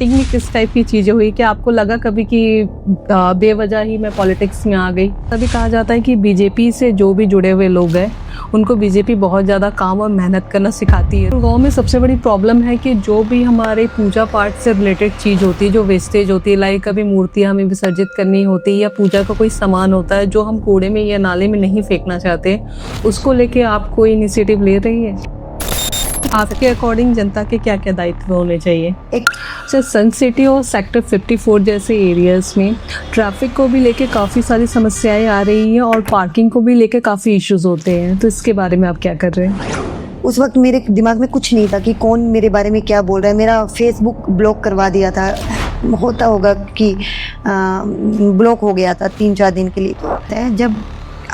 Technique किस type की चीजें हुई कि आपको लगा कभी कि बेवजह ही मैं पॉलिटिक्स में आ गई? तभी कहा जाता है कि बीजेपी से जो भी जुड़े हुए लोग हैं उनको बीजेपी बहुत ज़्यादा काम और मेहनत करना सिखाती है। गाँव में सबसे बड़ी प्रॉब्लम है कि जो भी हमारे पूजा पाठ से रिलेटेड चीज़ होती है, जो वेस्टेज होती है, लाइक कभी मूर्तियाँ हमें विसर्जित करनी होती है या पूजा का कोई सामान होता है जो हम कूड़े में या नाले में नहीं फेंकना चाहते, उसको लेके आप कोई इनिशिएटिव ले रही है? आपके अकॉर्डिंग जनता के क्या क्या दायित्व होने चाहिए? अच्छा, सन सिटी और सेक्टर 54 जैसे एरियाज में ट्रैफिक को भी लेके काफ़ी सारी समस्याएं आ रही हैं और पार्किंग को भी लेके काफ़ी इश्यूज होते हैं, तो इसके बारे में आप क्या कर रहे हैं? उस वक्त मेरे दिमाग में कुछ नहीं था कि कौन मेरे बारे में क्या बोल रहा है। मेरा फेसबुक ब्लॉक करवा दिया था, होता होगा कि ब्लॉक हो गया था 3-4 दिन के लिए। तो जब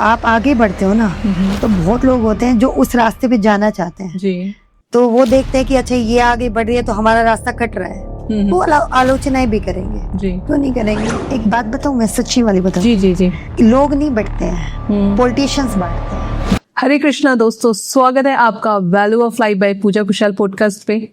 आप आगे बढ़ते हो ना तो बहुत लोग होते हैं जो उस रास्ते पे जाना चाहते हैं जी, तो वो देखते हैं कि अच्छा ये आगे बढ़ रही है तो हमारा रास्ता कट रहा है, वो आलोचनाएं भी करेंगे। जी, क्यों नहीं करेंगे? एक बात बताऊं, मैं सच्ची वाली बताऊं, जी जी जी, लोग नहीं बढ़ते हैं, पॉलिटिशियंस बढ़ते हैं। हरे कृष्णा दोस्तों, स्वागत है आपका value of life by Pooja Kushal podcast पे।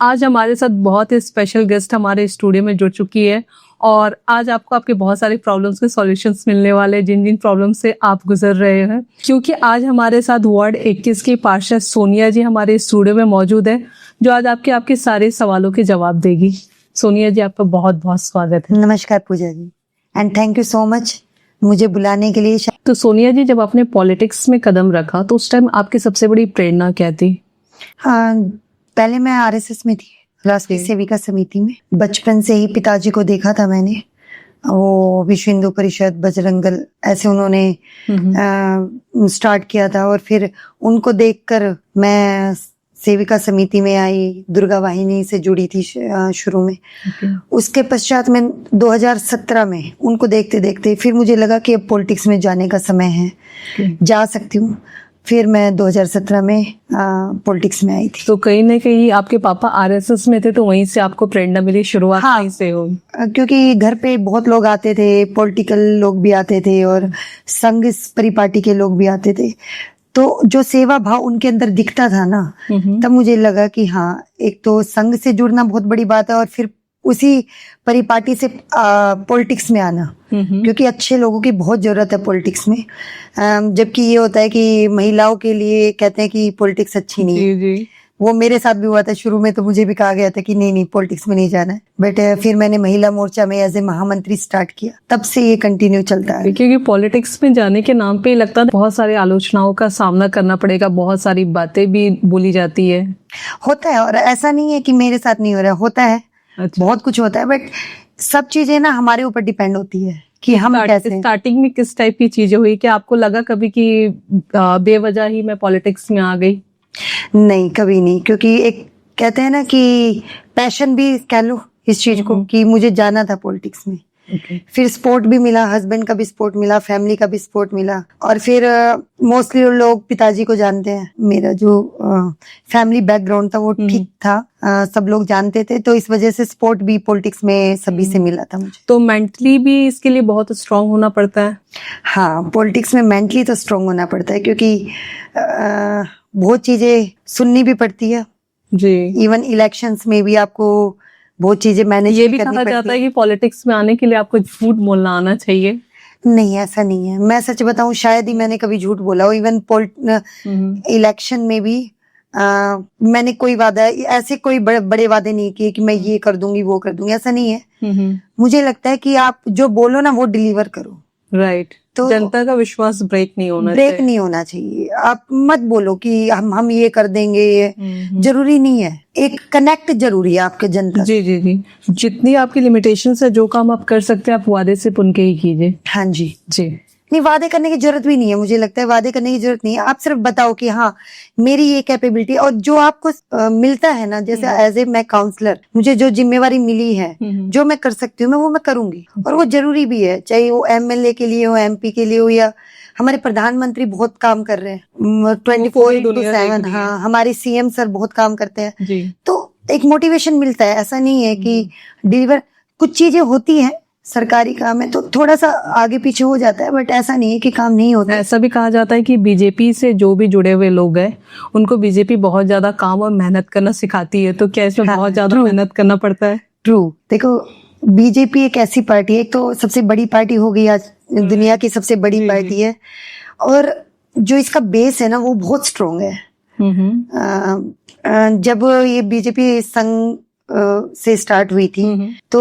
आज हमारे साथ बहुत ही स्पेशल गेस्ट हमारे स्टूडियो में जुड़ चुकी है और आज आपको आपके बहुत सारी प्रॉब्लम्स के सॉल्यूशंस मिलने वाले, जिन जिन प्रॉब्लम से आप गुजर रहे हैं। क्योंकि आज हमारे साथ वार्ड 21 की पार्षद सोनिया जी हमारे स्टूडियो में मौजूद है, जो आज आपके सारे सवालों के जवाब देगी। सोनिया जी, आपका बहुत बहुत स्वागत है। नमस्कार Puja ji, and thank you so much मुझे बुलाने के लिए। तो सोनिया जी, जब आपने पॉलिटिक्स में कदम रखा तो उस टाइम आपकी सबसे बड़ी प्रेरणा क्या थी? हाँ, पहले मैं आरएसएस में थी, राष्ट्रीय सेविका समिति में। बचपन से ही पिताजी को देखा था मैंने, वो विश्व हिंदू परिषद, बजरंग दल, ऐसे उन्होंने स्टार्ट किया था और फिर उनको देखकर मैं सेविका समिति में आई, दुर्गा वाहिनी से जुड़ी थी शुरू में। उसके पश्चात मैं 2017 में उनको देखते देखते फिर मुझे लगा कि अब पॉलिटिक्स में जाने का समय है, जा सकती हूँ। फिर मैं 2017 में पॉलिटिक्स में आई थी। तो कहीं ना कहीं आपके पापा आरएसएस में थे, तो वहीं से आपको प्रेरणा मिली, शुरुआत हाँ, वहीं से हुई? क्योंकि घर पे बहुत लोग आते थे, पॉलिटिकल लोग भी आते थे और संघ परिपाटी के लोग भी आते थे, तो जो सेवा भाव उनके अंदर दिखता था ना, तब मुझे लगा कि हाँ, एक तो संघ से जुड़ना बहुत बड़ी बात है और फिर उसी परिपाटी से पॉलिटिक्स में आना, क्योंकि अच्छे लोगों की बहुत जरूरत है पॉलिटिक्स में। जबकि ये होता है कि महिलाओं के लिए कहते हैं कि पॉलिटिक्स अच्छी नहीं है। जी। वो मेरे साथ भी हुआ था, शुरू में तो मुझे भी कहा गया था कि नहीं पॉलिटिक्स में नहीं जाना है, बट फिर मैंने महिला मोर्चा में एज ए महामंत्री स्टार्ट किया, तब से ये कंटिन्यू चलता है। क्योंकि पॉलिटिक्स में जाने के नाम पे लगता है बहुत सारी आलोचनाओं का सामना करना पड़ेगा, बहुत सारी बातें भी बोली जाती है। होता है, और ऐसा नहीं है कि मेरे साथ नहीं हो रहा है, होता है। अच्छा। बहुत कुछ होता है, बट सब चीजें ना हमारे ऊपर डिपेंड होती है कि हम कैसे। स्टार्टिंग में किस टाइप की चीजें हुई कि आपको लगा कभी कि बेवजह ही मैं पॉलिटिक्स में आ गई? नहीं, कभी नहीं, क्योंकि एक कहते हैं ना कि पैशन भी कह लो इस चीज को, कि मुझे जाना था पॉलिटिक्स में। फिर सपोर्ट भी मिला, हस्बैंड का भी सपोर्ट मिला, फैमिली का भी सपोर्ट मिला, और फिर मोस्टली लोग पिताजी को जानते हैं, मेरा जो फैमिली बैकग्राउंड था वो ठीक था, सब लोग जानते थे, तो इस वजह से सपोर्ट भी पॉलिटिक्स में सभी से मिला था मुझे। तो मेंटली भी इसके लिए बहुत स्ट्रांग होना पड़ता है? हाँ, पॉलिटिक्स में मेंटली तो स्ट्रांग होना पड़ता है, क्योंकि बहुत चीजें सुननी भी पड़ती है जी। इवन इलेक्शंस में भी आपको बहुत चीजें मैनेज ये भी कहा जाता है कि पॉलिटिक्स में आने के लिए आपको झूठ बोलना आना चाहिए। नहीं, ऐसा नहीं है। मैं सच बताऊं, शायद ही मैंने कभी झूठ बोला हो। इवन इलेक्शन में भी मैंने कोई वादा, ऐसे कोई बड़े वादे नहीं किए कि मैं ये कर दूंगी वो कर दूंगी, ऐसा नहीं है। मुझे लगता है कि आप जो बोलो ना वो डिलीवर करो। राइट। तो जनता का विश्वास ब्रेक नहीं होना चाहिए। आप मत बोलो कि हम ये कर देंगे, ये जरूरी नहीं है। एक कनेक्ट जरूरी है आपके जनता। जी जी जी, जितनी आपकी लिमिटेशंस है, जो काम आप कर सकते हैं आप वादे से पुन के ही कीजिए। हाँ जी जी। नहीं, वादे करने की जरूरत भी नहीं है, मुझे लगता है वादे करने की जरूरत नहीं है। आप सिर्फ बताओ कि हाँ, मेरी ये कैपेबिलिटी, और जो आपको मिलता है ना, जैसे एज ए मैं काउंसलर, मुझे जो जिम्मेवारी मिली है, जो मैं कर सकती हूँ वो मैं करूंगी, और वो जरूरी भी है, चाहे वो एमएलए के लिए हो, एमपी के लिए हो, या हमारे प्रधानमंत्री बहुत काम कर रहे हैं 24/7। हाँ, हमारे सीएम सर बहुत काम करते हैं, तो एक मोटिवेशन मिलता है। ऐसा नहीं है कि डिलीवर, कुछ चीजें होती हैं सरकारी काम है तो थोड़ा सा आगे पीछे हो जाता है, बट ऐसा नहीं है कि काम नहीं होता। ऐसा भी कहा जाता है कि बीजेपी से जो भी जुड़े हुए लोग हैं उनको बीजेपी बहुत ज्यादा काम और मेहनत करना सिखाती है, तो क्या इसमें बहुत ज्यादा मेहनत करना पड़ता है? ट्रू। देखो, बीजेपी एक ऐसी पार्टी है, एक तो सबसे बड़ी पार्टी हो गई आज, दुनिया की सबसे बड़ी जी, पार्टी है, और जो इसका बेस है ना वो बहुत स्ट्रोंग है। जब ये बीजेपी संघ से स्टार्ट हुई थी, तो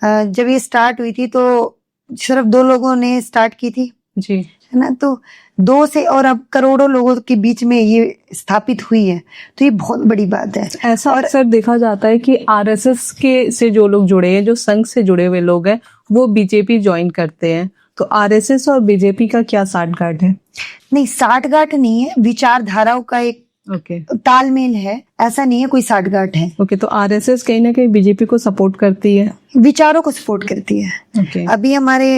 जब ये स्टार्ट हुई थी तो सिर्फ 2 लोगों ने स्टार्ट की थी, जी, है ना, तो 2 से और अब करोड़ों लोगों के बीच में ये स्थापित हुई है, तो ये बहुत बड़ी बात है। ऐसा अक्सर देखा जाता है कि आरएसएस के से जो लोग जुड़े हैं, जो संघ से जुड़े हुए लोग हैं, वो बीजेपी ज्वाइन करते हैं। तो आरएसएस और बीजेपी का क्या साठगांठ है? नहीं, साठगांठ नहीं है, विचारधाराओं का एक ओके, तालमेल है, ऐसा नहीं है कोई साठगांठ है। ओके। तो आरएसएस कहीं ना कहीं बीजेपी को सपोर्ट करती है, विचारों को सपोर्ट करती है। ओके। अभी हमारे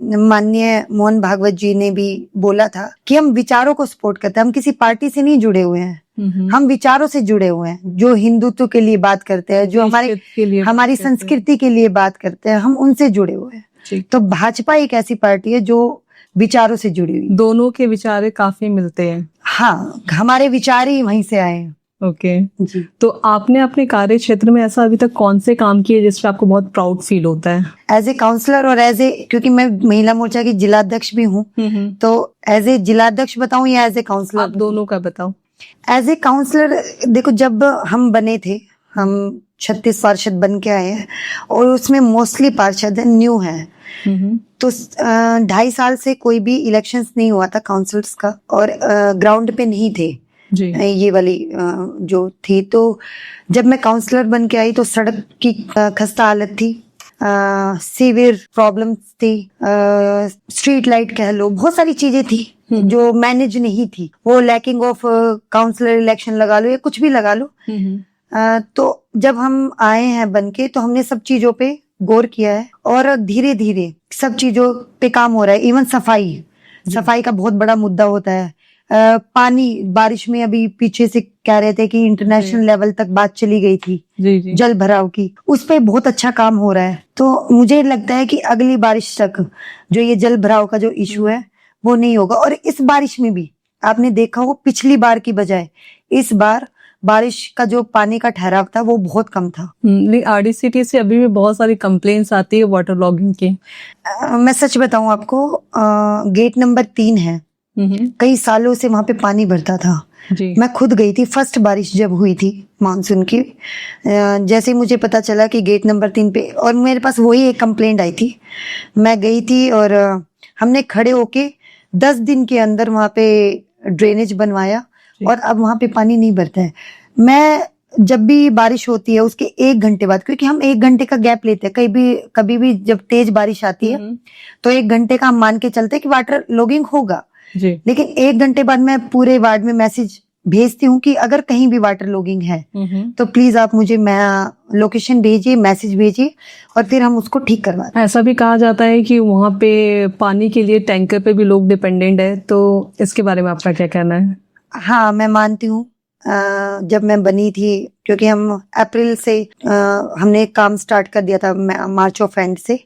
माननीय मोहन भागवत जी ने भी बोला था कि हम विचारों को सपोर्ट करते हैं, हम किसी पार्टी से नहीं जुड़े हुए हैं, हम विचारों से जुड़े हुए हैं, जो हिंदुत्व के लिए बात करते हैं, जो हमारी संस्कृति के लिए बात करते हैं, हम उनसे जुड़े हुए हैं। तो भाजपा एक ऐसी पार्टी है जो विचारों से जुड़ी हुई, दोनों के विचार काफी मिलते हैं। हाँ, हमारे विचार ही वहीं से आए हैं। ओके जी। तो आपने अपने कार्य क्षेत्र में ऐसा अभी तक कौन से काम किए जिसपे आपको बहुत प्राउड फील होता है? एज ए काउंसलर और क्योंकि मैं महिला मोर्चा की जिलाध्यक्ष भी हूँ, तो एज ए जिलाध्यक्ष बताऊं या एज ए काउंसलर? आप दोनों का बताओ। एज ए काउंसलर देखो, जब हम बने थे, हम 36 पार्षद बन के आए हैं, और उसमें मोस्टली पार्षद न्यू हैं, तो 2.5 साल से कोई भी इलेक्शंस नहीं हुआ था काउंसिल्स का, और ग्राउंड पे नहीं थे जी। ये वाली जो थी, तो जब मैं काउंसलर बन के आई तो सड़क की खस्ता हालत थी, सीवियर प्रॉब्लम्स थी, स्ट्रीट लाइट कह लो, बहुत सारी चीजें थी जो मैनेज नहीं थी। वो लैकिंग ऑफ काउंसलर इलेक्शन लगा लो या कुछ भी लगा लो। तो जब हम आए हैं बन के, तो हमने सब चीजों पे गौर किया है, और धीरे धीरे सब चीजों पे काम हो रहा है। इवन सफाई का बहुत बड़ा मुद्दा होता है। पानी, बारिश में अभी पीछे से कह रहे थे कि इंटरनेशनल लेवल तक बात चली गई थी जी। जल भराव की, उस पे बहुत अच्छा काम हो रहा है। तो मुझे लगता है कि अगली बारिश तक जो ये जल भराव का जो इशू है वो नहीं होगा। और इस बारिश में भी आपने देखा हो, पिछली बार की बजाय इस बार बारिश का जो पानी का ठहराव था वो बहुत कम था। आरडीसीटी से अभी भी बहुत सारी कंप्लेंट्स आती है वाटर लॉगिंग की। मैं सच बताऊं आपको, गेट नंबर 3 है, कई सालों से वहां पे पानी भरता था जी। मैं खुद गई थी फर्स्ट बारिश जब हुई थी मानसून की, जैसे ही मुझे पता चला कि गेट नंबर 3 पे, और मेरे पास वही एक कंप्लेंट आई थी, मैं गई थी और हमने खड़े होके 10 दिन के अंदर वहां पे ड्रेनेज बनवाया, और अब वहां पे पानी नहीं भरता है। मैं जब भी बारिश होती है उसके 1 घंटे बाद, क्योंकि हम 1 घंटे का गैप लेते हैं, कभी भी जब तेज बारिश आती है तो 1 घंटे का हम मान के चलते हैं कि वाटर लॉगिंग होगा जी। लेकिन 1 घंटे बाद मैं पूरे वार्ड में मैसेज भेजती हूँ कि अगर कहीं भी वाटर लॉगिंग है तो प्लीज आप मुझे लोकेशन भेजिए, मैसेज भेजिए, और फिर हम उसको ठीक करवाते हैं। ऐसा भी कहा जाता है कि वहाँ पे पानी के लिए टैंकर पे भी लोग डिपेंडेंट है, तो इसके बारे में आपका क्या कहना है? हाँ, मैं मानती हूँ। जब मैं बनी थी, क्योंकि हम अप्रैल से हमने काम स्टार्ट कर दिया था, मार्च ऑफ एंड से,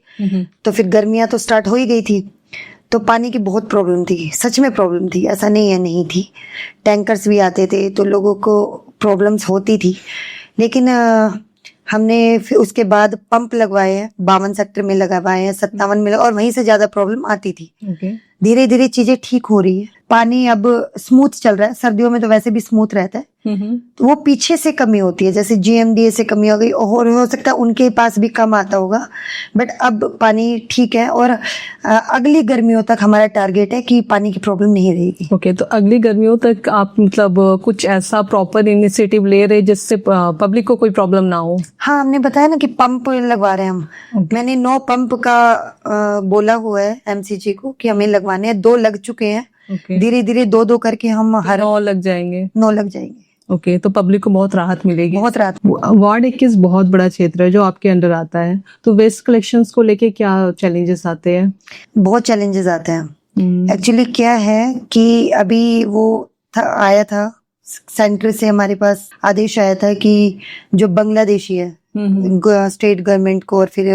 तो फिर गर्मियां तो स्टार्ट हो ही गई थी, तो पानी की बहुत प्रॉब्लम थी, सच में प्रॉब्लम थी, ऐसा नहीं है नहीं थी। टैंकर्स भी आते थे तो लोगों को प्रॉब्लम्स होती थी, लेकिन हमने फिर उसके बाद पंप लगवाए हैं, 52 सेक्टर में लगवाए हैं, 57 में, और वहीं से ज्यादा प्रॉब्लम आती थी। धीरे धीरे चीजें ठीक हो रही है, पानी अब स्मूथ चल रहा है, सर्दियों में तो वैसे भी स्मूथ रहता है, तो वो पीछे से कमी होती है, जैसे जीएमडीए से कमी हो गई, और हो सकता है उनके पास भी कम आता होगा, बट अब पानी ठीक है, और अगली गर्मियों तक हमारा टारगेट है कि पानी की प्रॉब्लम नहीं रहेगी। ओके, तो अगली गर्मियों तक आप मतलब कुछ ऐसा प्रॉपर इनिशिएटिव ले रहे जिससे पब्लिक को कोई प्रॉब्लम ना हो? हाँ, हमने बताया ना कि पंप लगवा रहे हैं हम। मैंने 9 पंप का बोला हुआ है एमसीजी को कि हमें लगवाने हैं, 2 लग चुके हैं। धीरे धीरे 2 करके हम 9 लग जाएंगे। 9 लग जाएंगे। ओके, तो पब्लिक को बहुत राहत मिलेगी। बहुत राहत। वार्ड 21 बहुत बड़ा क्षेत्र है जो आपके अंडर आता है, तो वेस्ट कलेक्शंस को लेके क्या चैलेंजेस आते हैं? बहुत चैलेंजेस आते हैं। एक्चुअली क्या है कि अभी वो आया था सेंटर से, हमारे पास आदेश आया था कि जो बांग्लादेशी है, स्टेट गवर्नमेंट को और फिर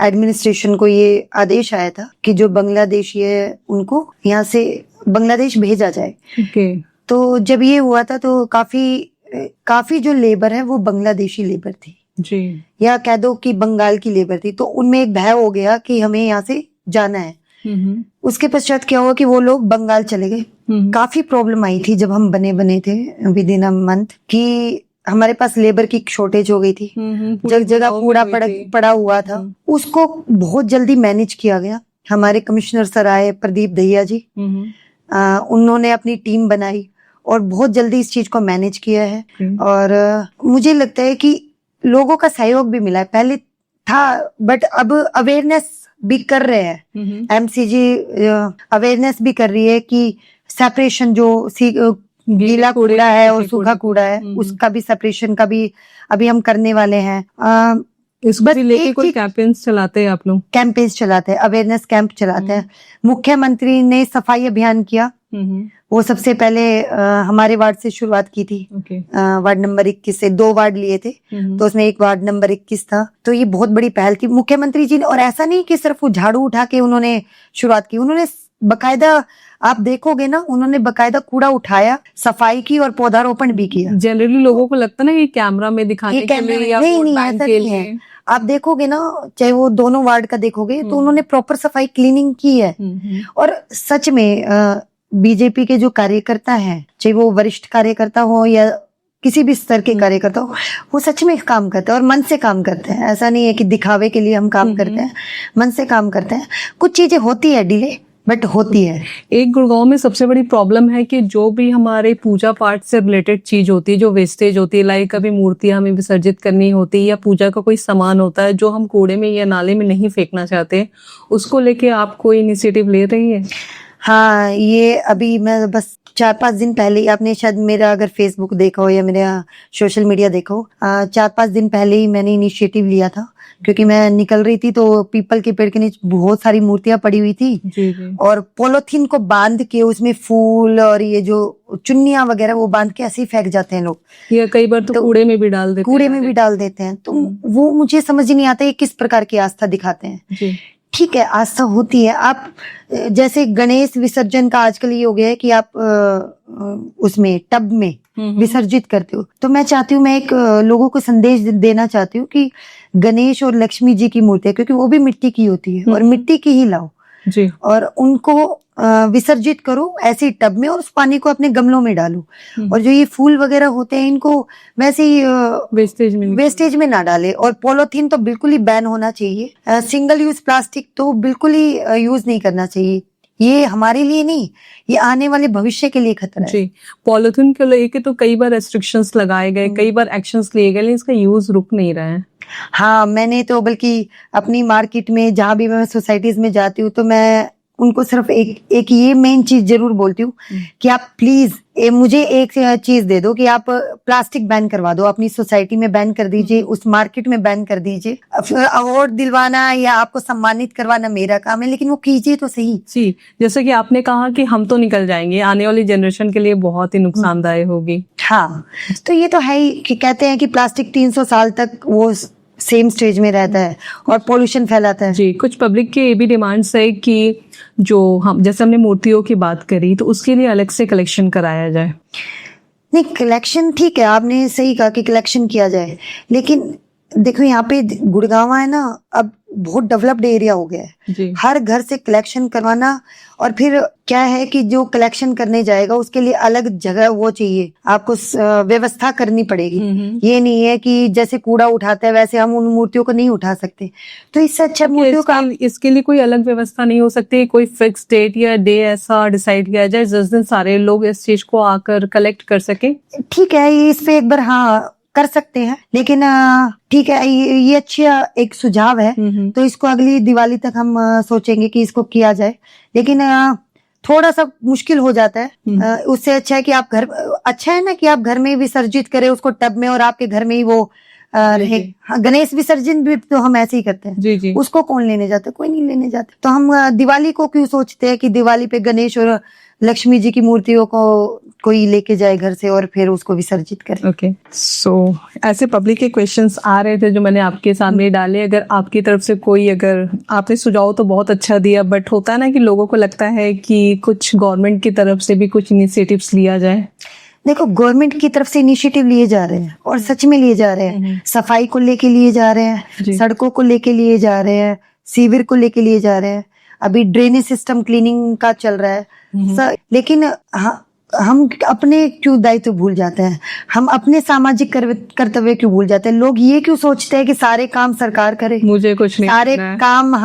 एडमिनिस्ट्रेशन को ये आदेश आया था कि जो बांग्लादेशी है उनको यहाँ से बांग्लादेश भेजा जाए। तो जब ये हुआ था तो काफी जो लेबर है वो बांग्लादेशी लेबर थी। जी। या कह दो कि बंगाल की लेबर थी, तो उनमें एक भय हो गया कि हमें यहाँ से जाना है। उसके पश्चात क्या हुआ कि वो लोग बंगाल चले गए। काफी प्रॉब्लम आई थी जब हम बने थे विद इन अ मंथ, कि हमारे पास लेबर की शॉर्टेज हो गई थी, जगह जगह कूड़ा पड़ा हुआ था। उसको बहुत जल्दी मैनेज किया गया। हमारे कमिश्नर सर आए, प्रदीप दहिया जी, उन्होंने अपनी टीम बनाई और बहुत जल्दी इस चीज को मैनेज किया है। और मुझे लगता है कि लोगों का सहयोग भी मिला है, पहले था बट अब अवेयरनेस भी कर रहे हैं। एमसीजी अवेयरनेस भी कर रही है कि सेपरेशन जो गीला कूड़ा है और सूखा कूड़ा है, उसका भी सेपरेशन का भी अभी हम करने वाले हैं। इसको भी लेके कोई कैंपेन्स चलाते हैं आप लोग? कैंपेन्स चलाते हैं, अवेयरनेस कैंप चलाते हैं। मुख्यमंत्री ने सफाई अभियान किया, वो सबसे पहले हमारे वार्ड से शुरुआत की थी। वार्ड नंबर 21 से 2 वार्ड लिए थे, तो उसमें एक वार्ड नंबर 21 था। तो ये बहुत बड़ी पहल थी मुख्यमंत्री जी ने। और ऐसा नहीं कि सिर्फ वो झाड़ू उठा के उन्होंने शुरुआत की, उन्होंने बकायदा, आप देखोगे ना, उन्होंने बकायदा कूड़ा उठाया, सफाई की और पौधारोपण भी किया। जनरली लोगों को लगता है ना कि कैमरा में दिखाने के लिए या नहीं, ऐसा नहीं है। आप देखोगे ना, चाहे वो दोनों वार्ड का देखोगे तो उन्होंने प्रॉपर सफाई क्लीनिंग की है। और सच में बीजेपी के जो कार्यकर्ता हैं, चाहे वो वरिष्ठ कार्यकर्ता हो या किसी भी स्तर के कार्यकर्ता हो, वो सच में काम करते हैं और मन से काम करते हैं। ऐसा नहीं है कि दिखावे के लिए हम काम करते हैं, मन से काम करते हैं। कुछ चीजें होती है डिले, बट होती है। एक गुड़गांव में सबसे बड़ी प्रॉब्लम है कि जो भी हमारे पूजा पाठ से रिलेटेड चीज होती है, जो वेस्टेज होती है, लाइक कभी मूर्तियां हमें विसर्जित करनी होती है या पूजा का कोई सामान होता है जो हम कूड़े में या नाले में नहीं फेंकना चाहते, उसको लेके आप कोई इनिशिएटिव ले रही है? हाँ, ये अभी मैं बस 4-5 दिन पहले ही, आपने शायद मेरा अगर फेसबुक देखा हो या मेरा सोशल मीडिया देखा हो, 4-5 दिन पहले ही मैंने इनिशिएटिव लिया था। क्योंकि मैं निकल रही थी तो पीपल के पेड़ के नीचे बहुत सारी मूर्तियां पड़ी हुई थी। जी। और पॉलीथीन को बांध के उसमें फूल और ये जो चुन्नियां वगैरह वो बांध के ऐसे ही फेंक जाते हैं लोग, या कई बार तो कूड़े में भी डाल देते हैं। तो वो मुझे समझ ही नहीं आता ये किस प्रकार की आस्था दिखाते हैं। ठीक है, आस्था होती है। आप जैसे गणेश विसर्जन का आजकल ये हो गया है कि आप उसमें टब में विसर्जित करते हो, तो मैं चाहती हूँ, मैं एक लोगों को संदेश देना चाहती हूँ कि गणेश और लक्ष्मी जी की मूर्ति है, क्योंकि वो भी मिट्टी की होती है और मिट्टी की ही लाओ जी, और उनको विसर्जित करो ऐसे टब में और उस पानी को अपने गमलों में डालो। और जो ये फूल वगैरह होते हैं इनको वैसे ही वेस्टेज में ना डाले। और पॉलीथीन तो बिल्कुल ही बैन होना चाहिए। सिंगल यूज प्लास्टिक तो बिल्कुल ही यूज नहीं करना चाहिए। ये हमारे लिए नहीं, ये आने वाले भविष्य के लिए खतरा है जी। पॉलीथीन को लेके तो कई बार रेस्ट्रिक्शंस लगाए गए, कई बार एक्शंस लिए गए, लेकिन इसका यूज रुक नहीं रहा है। हाँ, मैंने तो बल्कि अपनी मार्केट में जहां भी मैं सोसाइटीज में जाती हूँ तो मैं उनको सिर्फ एक ये मेन चीज जरूर बोलती हूँ कि आप प्लीज मुझे एक चीज दे दो कि आप प्लास्टिक बैन करवा दो, अपनी सोसाइटी में बैन कर दीजिए, उस मार्केट में बैन कर दीजिए। अवार्ड दिलवाना या आपको सम्मानित करवाना मेरा काम है, लेकिन वो कीजिए तो सही जी। जैसे कि आपने कहा कि हम तो निकल जाएंगे, आने वाली जनरेशन के लिए बहुत ही नुकसानदायक होगी। हाँ, तो ये तो है ही कि कहते हैं कि प्लास्टिक 300 साल तक वो सेम स्टेज में रहता है और पोल्यूशन फैलाता है जी। कुछ पब्लिक के ये भी डिमांड्स है कि जो हम, जैसे हमने मूर्तियों की बात करी, तो उसके लिए अलग से कलेक्शन कराया जाए। नहीं, कलेक्शन ठीक है, आपने सही कहा कि कलेक्शन किया जाए, लेकिन देखो यहाँ पे गुड़गांव है ना, अब बहुत डेवलप्ड एरिया हो गया है। हर घर से कलेक्शन करवाना, और फिर क्या है कि जो कलेक्शन करने जाएगा उसके लिए अलग जगह वो चाहिए, आपको व्यवस्था करनी पड़ेगी। ये नहीं है कि जैसे कूड़ा उठाते हैं वैसे हम उन मूर्तियों को नहीं उठा सकते। तो इससे अच्छा मूर्तियों का इसके लिए कोई अलग व्यवस्था नहीं हो सकती? कोई फिक्स डेट या डे ऐसा डिसाइड किया जाए जिस दिन सारे लोग इस चीज को आकर कलेक्ट कर सके? ठीक है, इस पे एक बार हाँ कर सकते हैं, लेकिन ठीक है, ये अच्छा एक सुझाव है। तो इसको अगली दिवाली तक हम सोचेंगे कि इसको किया जाए, लेकिन थोड़ा सा मुश्किल हो जाता है। उससे अच्छा है कि आप अच्छा है ना कि आप घर में विसर्जित करें उसको टब में, और आपके घर में ही वो रहे। गणेश विसर्जन भी तो हम ऐसे ही करते हैं जी जी। उसको कौन लेने जाते? कोई नहीं लेने जाते। तो हम दिवाली को क्यों सोचते हैं कि दिवाली पे गणेश और लक्ष्मी जी की मूर्तियों को कोई लेके जाए घर से और फिर उसको विसर्जित करे। ओके, सो ऐसे पब्लिक के क्वेश्चंस आ रहे थे जो मैंने आपके सामने डाले। अगर आपकी तरफ से कोई, अगर आपने सुझाव तो बहुत अच्छा दिया, बट होता है ना कि लोगों को लगता है कि कुछ गवर्नमेंट की तरफ से भी कुछ इनिशिएटिव्स लिया जाए। देखो, गवर्नमेंट की तरफ से इनिशिएटिव लिए जा रहे हैं और सच में लिए जा रहे हैं। सफाई को लेके लिए जा रहे हैं, सड़कों को लेके लिए जा रहे हैं, सीवर को लेके लिए जा रहे हैं, अभी ड्रेनेज सिस्टम क्लीनिंग का चल रहा है। लेकिन हम अपने क्यों दायित्व भूल जाते हैं, हम अपने सामाजिक कर्तव्य क्यों भूल जाते हैं। लोग ये क्यों सोचते हैं कि सारे काम सरकार करे, मुझे कुछ नहीं सारे काम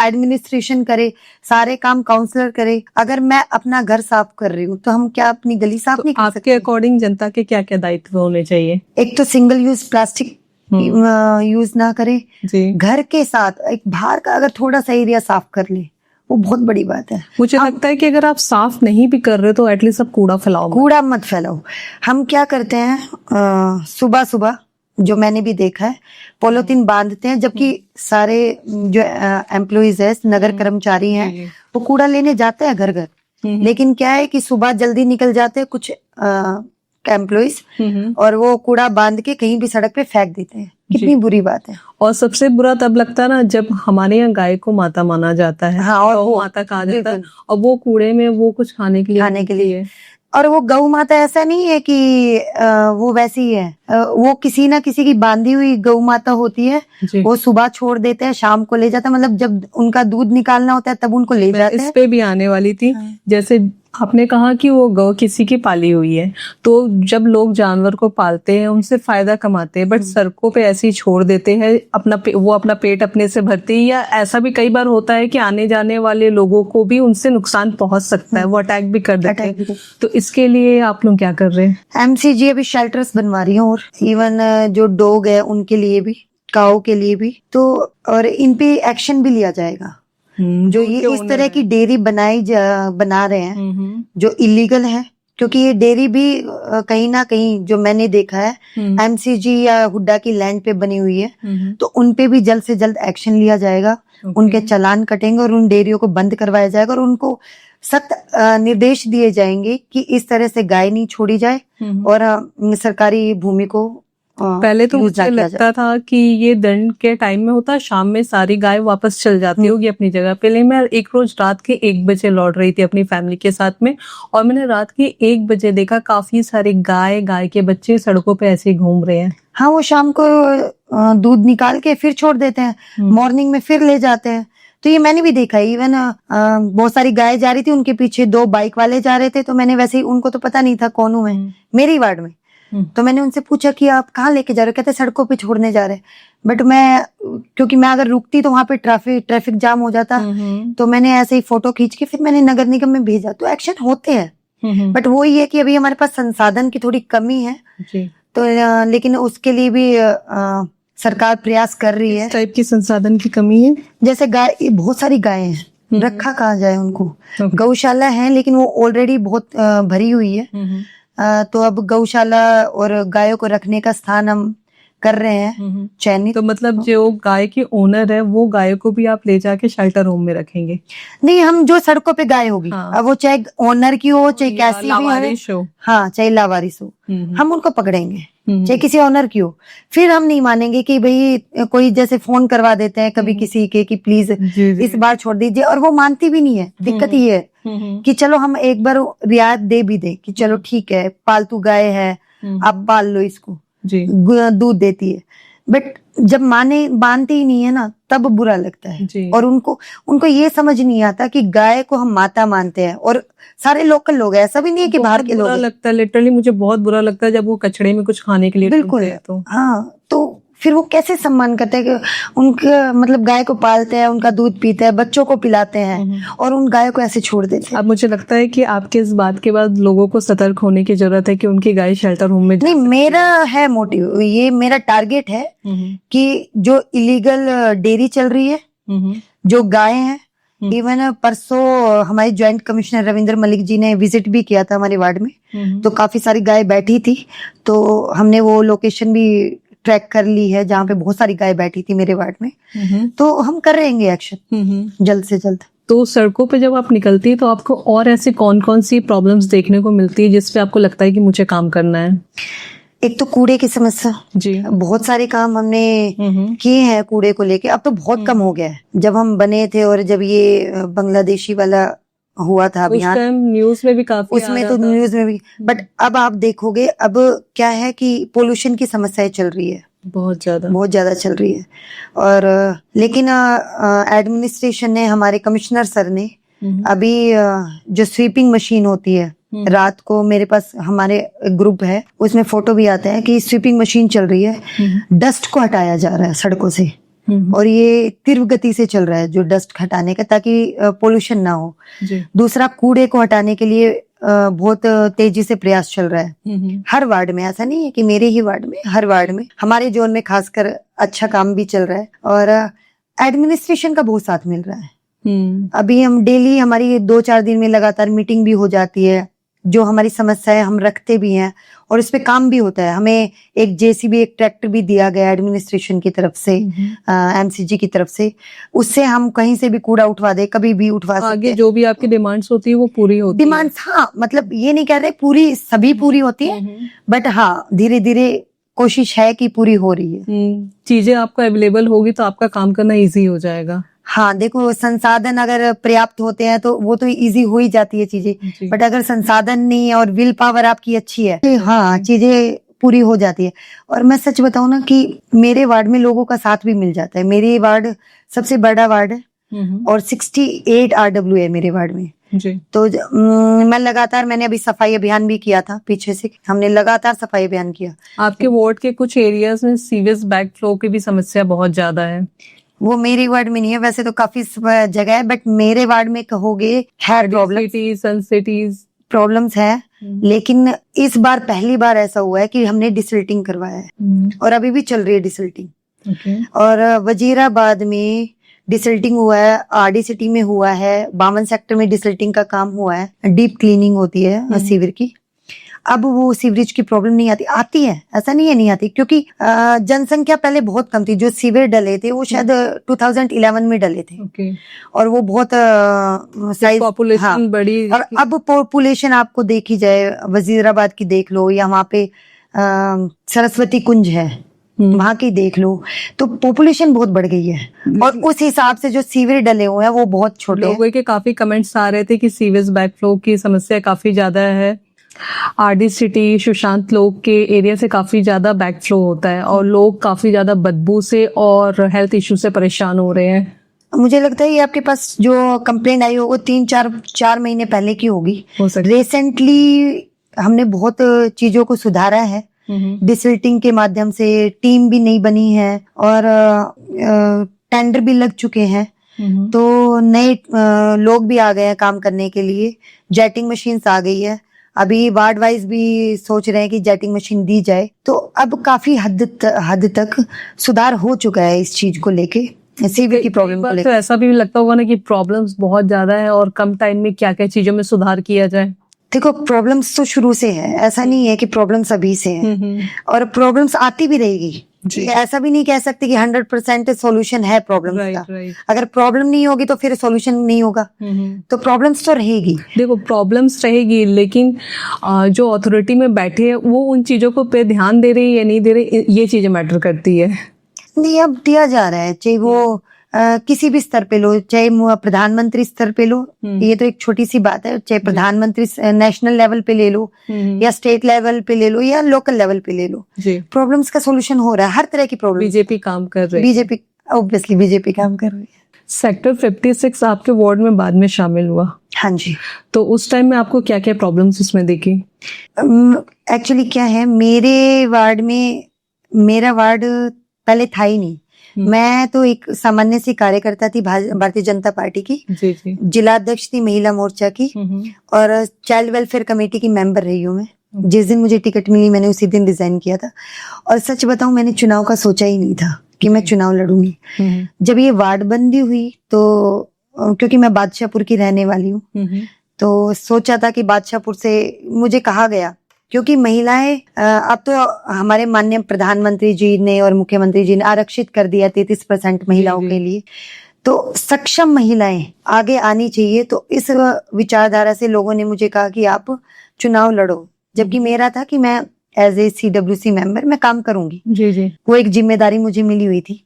एडमिनिस्ट्रेशन करे, सारे काम काउंसलर करे। अगर मैं अपना घर साफ कर रही हूँ तो हम क्या अपनी गली साफ नहीं कर सकते? आपके अकॉर्डिंग जनता के क्या क्या दायित्व होने चाहिए? एक तो सिंगल यूज प्लास्टिक यूज ना करे जी। घर के साथ एक बाहर का अगर थोड़ा सा एरिया साफ कर ले, वो बहुत बड़ी बात है। मुझे लगता है कि अगर आप साफ नहीं भी कर रहे तो एटलीस्ट आप कूड़ा फैलाओ, कूड़ा मत फैलाओ। हम क्या करते हैं, सुबह सुबह जो मैंने भी देखा है, पॉलिथीन बांधते हैं, जबकि सारे जो एम्प्लॉइज है, नगर कर्मचारी हैं, वो कूड़ा लेने जाते हैं घर घर। लेकिन क्या है कि सुबह जल्दी निकल जाते हैं कुछ एम्प्लॉइज, और वो कूड़ा बांध के कहीं भी सड़क पे फेंक देते हैं। कितनी बुरी बात है। और सबसे बुरा तब लगता है ना जब हमारे यहाँ गाय को माता माना जाता है। हाँ, और वो माता कहा जाता है, और वो कूड़े में वो कुछ खाने के लिए और वो गौ माता ऐसा नहीं है कि वो वैसी है, वो किसी ना किसी की बांधी हुई गौ माता होती है। वो सुबह छोड़ देते हैं, शाम को ले जाते हैं, मतलब जब उनका दूध निकालना होता है तब उनको ले जाते हैं। इस पे भी आने वाली थी। जैसे आपने कहा कि वो गौ किसी की पाली हुई है, तो जब लोग जानवर को पालते हैं उनसे फायदा कमाते हैं, बट सड़कों पे ऐसे ही छोड़ देते हैं, वो अपना पेट अपने से भरते हैं, या ऐसा भी कई बार होता है कि आने जाने वाले लोगों को भी उनसे नुकसान पहुंच सकता है, वो अटैक भी कर देते हैं। तो इसके लिए आप लोग क्या कर रहे हैं? एमसीजी अभी शेल्टर्स बनवा रही है, और इवन जो डॉग है उनके लिए भी, काऊ के लिए भी, तो और इन पे एक्शन भी लिया जाएगा। जो ये इस तरह की डेयरी बना रहे हैं जो इलीगल है, क्योंकि ये डेयरी भी कहीं ना कहीं जो मैंने देखा है एमसीजी या हुड्डा की लैंड पे बनी हुई है, तो उन पे भी जल्द से जल्द एक्शन लिया जाएगा। उनके चालान कटेंगे और उन डेयरियों को बंद करवाया जाएगा, और उनको सख्त निर्देश दिए जाएंगे कि इस तरह से गाय नहीं छोड़ी जाए और सरकारी भूमि को पहले तो मुझे लगता था कि ये दंड के टाइम में होता, शाम में सारी गाय वापस चल जाती होगी अपनी जगह पे। लेकिन मैं एक रोज रात के 1 बजे लौट रही थी अपनी फैमिली के साथ में, और मैंने रात के 1 बजे देखा काफी सारे गाय के बच्चे सड़कों पे ऐसे ही घूम रहे हैं। हाँ, वो शाम को दूध निकाल के फिर छोड़ देते हैं, मॉर्निंग में फिर ले जाते हैं। तो ये मैंने भी देखा। इवन बहुत सारी गाय जा रही थी, उनके पीछे 2 बाइक वाले जा रहे थे, तो मैंने वैसे ही, उनको तो पता नहीं था कौन हूं मैं, मेरी वार्ड में, तो मैंने उनसे पूछा कि आप कहाँ लेके जा रहे हो? कहते सड़कों पे छोड़ने जा रहे। बट क्योंकि मैं अगर रुकती तो वहां पे ट्रैफिक जाम हो जाता, तो मैंने ऐसे ही फोटो खींच के फिर मैंने नगर निगम में भेजा। तो एक्शन होते हैं, बट वो ये कि अभी हमारे पास संसाधन की थोड़ी कमी है जी। तो लेकिन उसके लिए भी सरकार प्रयास कर रही है। इस टाइप की संसाधन की कमी है, जैसे गाय, बहुत सारी गायें हैं, रखा कहाँ जाए उनको। गौशाला है लेकिन वो ऑलरेडी बहुत भरी हुई है, तो अब गौशाला और गायों को रखने का स्थान हम कर रहे हैं चयनित। तो मतलब जो गाय के ओनर है वो गाय को भी आप ले जाके शेल्टर होम में रखेंगे? नहीं, हम जो सड़कों पे गाय होगी, अब वो चाहे ओनर की हो चाहे कैसी भी हो, हाँ चाहे लावारिस हो, हम उनको पकड़ेंगे, चाहे किसी ओनर की हो। फिर हम नहीं मानेंगे कि भाई कोई जैसे फोन करवा देते हैं कभी किसी के कि प्लीज इस बार छोड़ दीजिए, और वो मानती भी नहीं है। दिक्कत ये है कि चलो हम एक बार रियायत दे भी दे कि चलो ठीक है, पालतू गाय है, आप पाल लो इसको, दूध देती है, बट जब मानती ही नहीं है ना, तब बुरा लगता है। और उनको ये समझ नहीं आता कि गाय को हम माता मानते हैं, और सारे लोकल लोग हैं, ऐसा भी नहीं है कि बाहर के लोग। बुरा लगता है, लिटरली मुझे बहुत बुरा लगता है जब वो कचड़े में कुछ खाने के लिए बिल्कुल तो हाँ, तो फिर वो कैसे सम्मान करते हैं कि उनका मतलब गाय को पालते हैं, उनका दूध पीते हैं, बच्चों को पिलाते हैं, और उन गायों को ऐसे छोड़ देते हैं। अब मुझे लगता है कि आपके इस बात के बाद लोगों को सतर्क होने की जरूरत है कि उनकी गाय शेल्टर होम में नहीं। मेरा है मोटिव, ये मेरा टारगेट है कि जो इलीगल डेयरी चल रही है, जो गाय है, इवन परसों हमारे ज्वाइंट कमिश्नर रविंद्र मलिक जी ने विजिट भी किया था हमारे वार्ड में, तो काफी सारी गाय बैठी थी, तो हमने वो लोकेशन भी ट्रैक कर ली है जहाँ पे बहुत सारी गाय बैठी थी मेरे वार्ड में। तो हम कर रहेंगे एक्शन जल्द से जल्द। तो सड़कों पे जब आप निकलती है तो आपको और ऐसी कौन कौन सी प्रॉब्लम्स देखने को मिलती है जिसपे आपको लगता है कि मुझे काम करना है? एक तो कूड़े की समस्या जी, बहुत सारे काम हमने किए हैं कूड़े को लेके, अब तो बहुत कम हो गया है। जब हम बने थे और जब ये बांग्लादेशी वाला हुआ था उस अभियान, टाइम न्यूज में भी काफी उसमें तो न्यूज में भी, बट अब आप देखोगे अब क्या है कि पोल्यूशन की समस्याएं चल रही है, बहुत ज्यादा चल रही है। और लेकिन एडमिनिस्ट्रेशन ने, हमारे कमिश्नर सर ने अभी जो स्वीपिंग मशीन होती है, रात को मेरे पास हमारे ग्रुप है उसमें फोटो भी आते हैं कि स्वीपिंग मशीन चल रही है, डस्ट को हटाया जा रहा है सड़कों से, और ये तीव्र गति से चल रहा है जो डस्ट हटाने का, ताकि पोल्यूशन ना हो। दूसरा, कूड़े को हटाने के लिए बहुत तेजी से प्रयास चल रहा है हर वार्ड में, ऐसा नहीं है कि मेरे ही वार्ड में, हर वार्ड में, हमारे जोन में खासकर अच्छा काम भी चल रहा है, और एडमिनिस्ट्रेशन का बहुत साथ मिल रहा है। अभी हम डेली, हमारी 2-4 दिन में लगातार मीटिंग भी हो जाती है, जो हमारी समस्याएं हम रखते भी हैं और इस पे काम भी होता है। हमें एक जेसीबी, एक ट्रैक्टर भी दिया गया एडमिनिस्ट्रेशन की तरफ से, एमसीजी की तरफ से, उससे हम कहीं से भी कूड़ा उठवा दे, कभी भी उठवा सकते हैं। आगे जो भी आपकी डिमांड्स होती है वो पूरी होती है। डिमांड्स, हाँ, मतलब ये नहीं कह रहे पूरी सभी पूरी होती है, बट हाँ धीरे धीरे कोशिश है कि पूरी हो रही है। चीजें आपको अवेलेबल होगी तो आपका काम करना इजी हो जाएगा। हाँ, देखो, संसाधन अगर पर्याप्त होते हैं तो वो तो इजी हो ही जाती है चीजें, बट अगर संसाधन नहीं है और विल पावर आपकी अच्छी है, हाँ, चीजें पूरी हो जाती है। और मैं सच बताऊं ना कि मेरे वार्ड में लोगों का साथ भी मिल जाता है। मेरे वार्ड सबसे बड़ा वार्ड है और 68 RW है मेरे वार्ड में जी। तो मैं लगातार, मैंने अभी सफाई अभियान भी किया था, पीछे से हमने लगातार सफाई अभियान किया। आपके वार्ड के कुछ एरियाज में सीवेज बैकफ्लो की भी समस्या बहुत ज्यादा है। वो मेरे वार्ड में नहीं है, वैसे तो काफी जगह है, बट मेरे वार्ड में कहोगे है प्रॉब्लम्स है। लेकिन इस बार पहली बार ऐसा हुआ है कि हमने डिसल्टिंग करवाया है और अभी भी चल रही है डिसल्टिंग। और वजीराबाद में डिसल्टिंग हुआ है, आरडी सिटी में हुआ है, 52 सेक्टर में डिसल्टिंग का काम हुआ है, डीप क्लीनिंग होती है सीवर की। अब वो सीवरेज की प्रॉब्लम नहीं आती है, ऐसा नहीं है नहीं आती, क्योंकि जनसंख्या पहले बहुत कम थी। जो सीवर डले थे वो शायद 2011 में डले थे और वो बहुत साइज, पॉपुलेशन बड़ी। और अब पॉपुलेशन आपको देखी जाए, वजीराबाद की देख लो या वहाँ पे सरस्वती कुंज है, वहां की देख लो, तो पॉपुलेशन बहुत बढ़ गई है और उस हिसाब से जो सीवर डले हुए हैं वो बहुत छोटे हैं। लोगों के काफी कमेंट्स आ रहे थे कि सीवेज बैकफ्लो की समस्या काफी ज्यादा है। आरडी सिटी, सुशांत लोग के एरिया से काफी ज्यादा बैकफ्लो होता है और लोग काफी ज्यादा बदबू से और हेल्थ इश्यू से परेशान हो रहे हैं। मुझे लगता है ये आपके पास जो कंप्लेंट आई होगी 3-4 महीने पहले की होगी। रिसेंटली हमने बहुत चीजों को सुधारा है, डिसल्टिंग के माध्यम से टीम भी नहीं बनी है और टेंडर भी लग चुके हैं, तो नए लोग भी आ गए हैं काम करने के लिए, जेटिंग मशीन्स आ गई है। अभी वार्ड वाइज भी सोच रहे हैं कि जेटिंग मशीन दी जाए, तो अब काफी हद तक सुधार हो चुका है इस चीज को लेके, सीवर की प्रॉब्लम को लेके। तो ऐसा भी लगता होगा ना कि प्रॉब्लम्स बहुत ज्यादा है और कम टाइम में क्या क्या चीजों में सुधार किया जाए। देखो, प्रॉब्लम्स तो शुरू से है, ऐसा नहीं है कि प्रॉब्लम्स अभी से है, और प्रॉब्लम्स आती भी रहेगी। ऐसा भी नहीं कह सकते कि 100% सॉल्यूशन है प्रॉब्लम्स का। अगर प्रॉब्लम नहीं होगी तो फिर सॉल्यूशन नहीं होगा, तो प्रॉब्लम्स तो रहेगी। देखो, प्रॉब्लम्स रहेगी, लेकिन जो अथॉरिटी में बैठे हैं वो उन चीजों को पे ध्यान दे रही है या नहीं दे रही, ये चीजें मैटर करती है। नहीं, अब दिया जा रहा है, चाहे वो किसी भी स्तर पे लो, चाहे प्रधानमंत्री स्तर पे लो, ये तो एक छोटी सी बात है, चाहे प्रधानमंत्री नेशनल लेवल पे ले लो या स्टेट लेवल पे ले लो या लोकल लेवल पे ले लो, प्रॉब्लम्स का सोल्यूशन हो रहा है, हर तरह की प्रॉब्लम। बीजेपी काम कर रही है, बीजेपी ऑब्वियसली बीजेपी काम कर रही है। सेक्टर 56 आपके वार्ड में बाद में शामिल हुआ। हाँ जी। तो उस टाइम में आपको क्या क्या प्रॉब्लम्स उसमें दिखी? एक्चुअली क्या है, मेरे वार्ड में, मेरा वार्ड पहले था ही नहीं, मैं तो एक सामान्य सी कार्यकर्ता थी भारतीय जनता पार्टी की, जिला अध्यक्ष थी महिला मोर्चा की, और चाइल्ड वेलफेयर कमेटी की मेंबर रही हूँ मैं। जिस दिन मुझे टिकट मिली मैंने उसी दिन रिजाइन किया था, और सच बताऊं मैंने चुनाव का सोचा ही नहीं था कि मैं चुनाव लड़ूंगी। जब ये वार्ड बंदी हुई तो, क्योंकि मैं बादशाहपुर की रहने वाली हूँ, तो सोचा था कि बादशाहपुर से मुझे कहा गया, क्योंकि महिलाएं अब तो हमारे माननीय प्रधानमंत्री जी ने और मुख्यमंत्री जी ने आरक्षित कर दिया 33% महिलाओं के लिए, तो सक्षम महिलाएं आगे आनी चाहिए। तो इस विचारधारा से लोगों ने मुझे कहा कि आप चुनाव लड़ो, जबकि मेरा था कि मैं एज ए CWC मेंबर मैं काम करूंगी। वो एक जिम्मेदारी मुझे मिली हुई थी।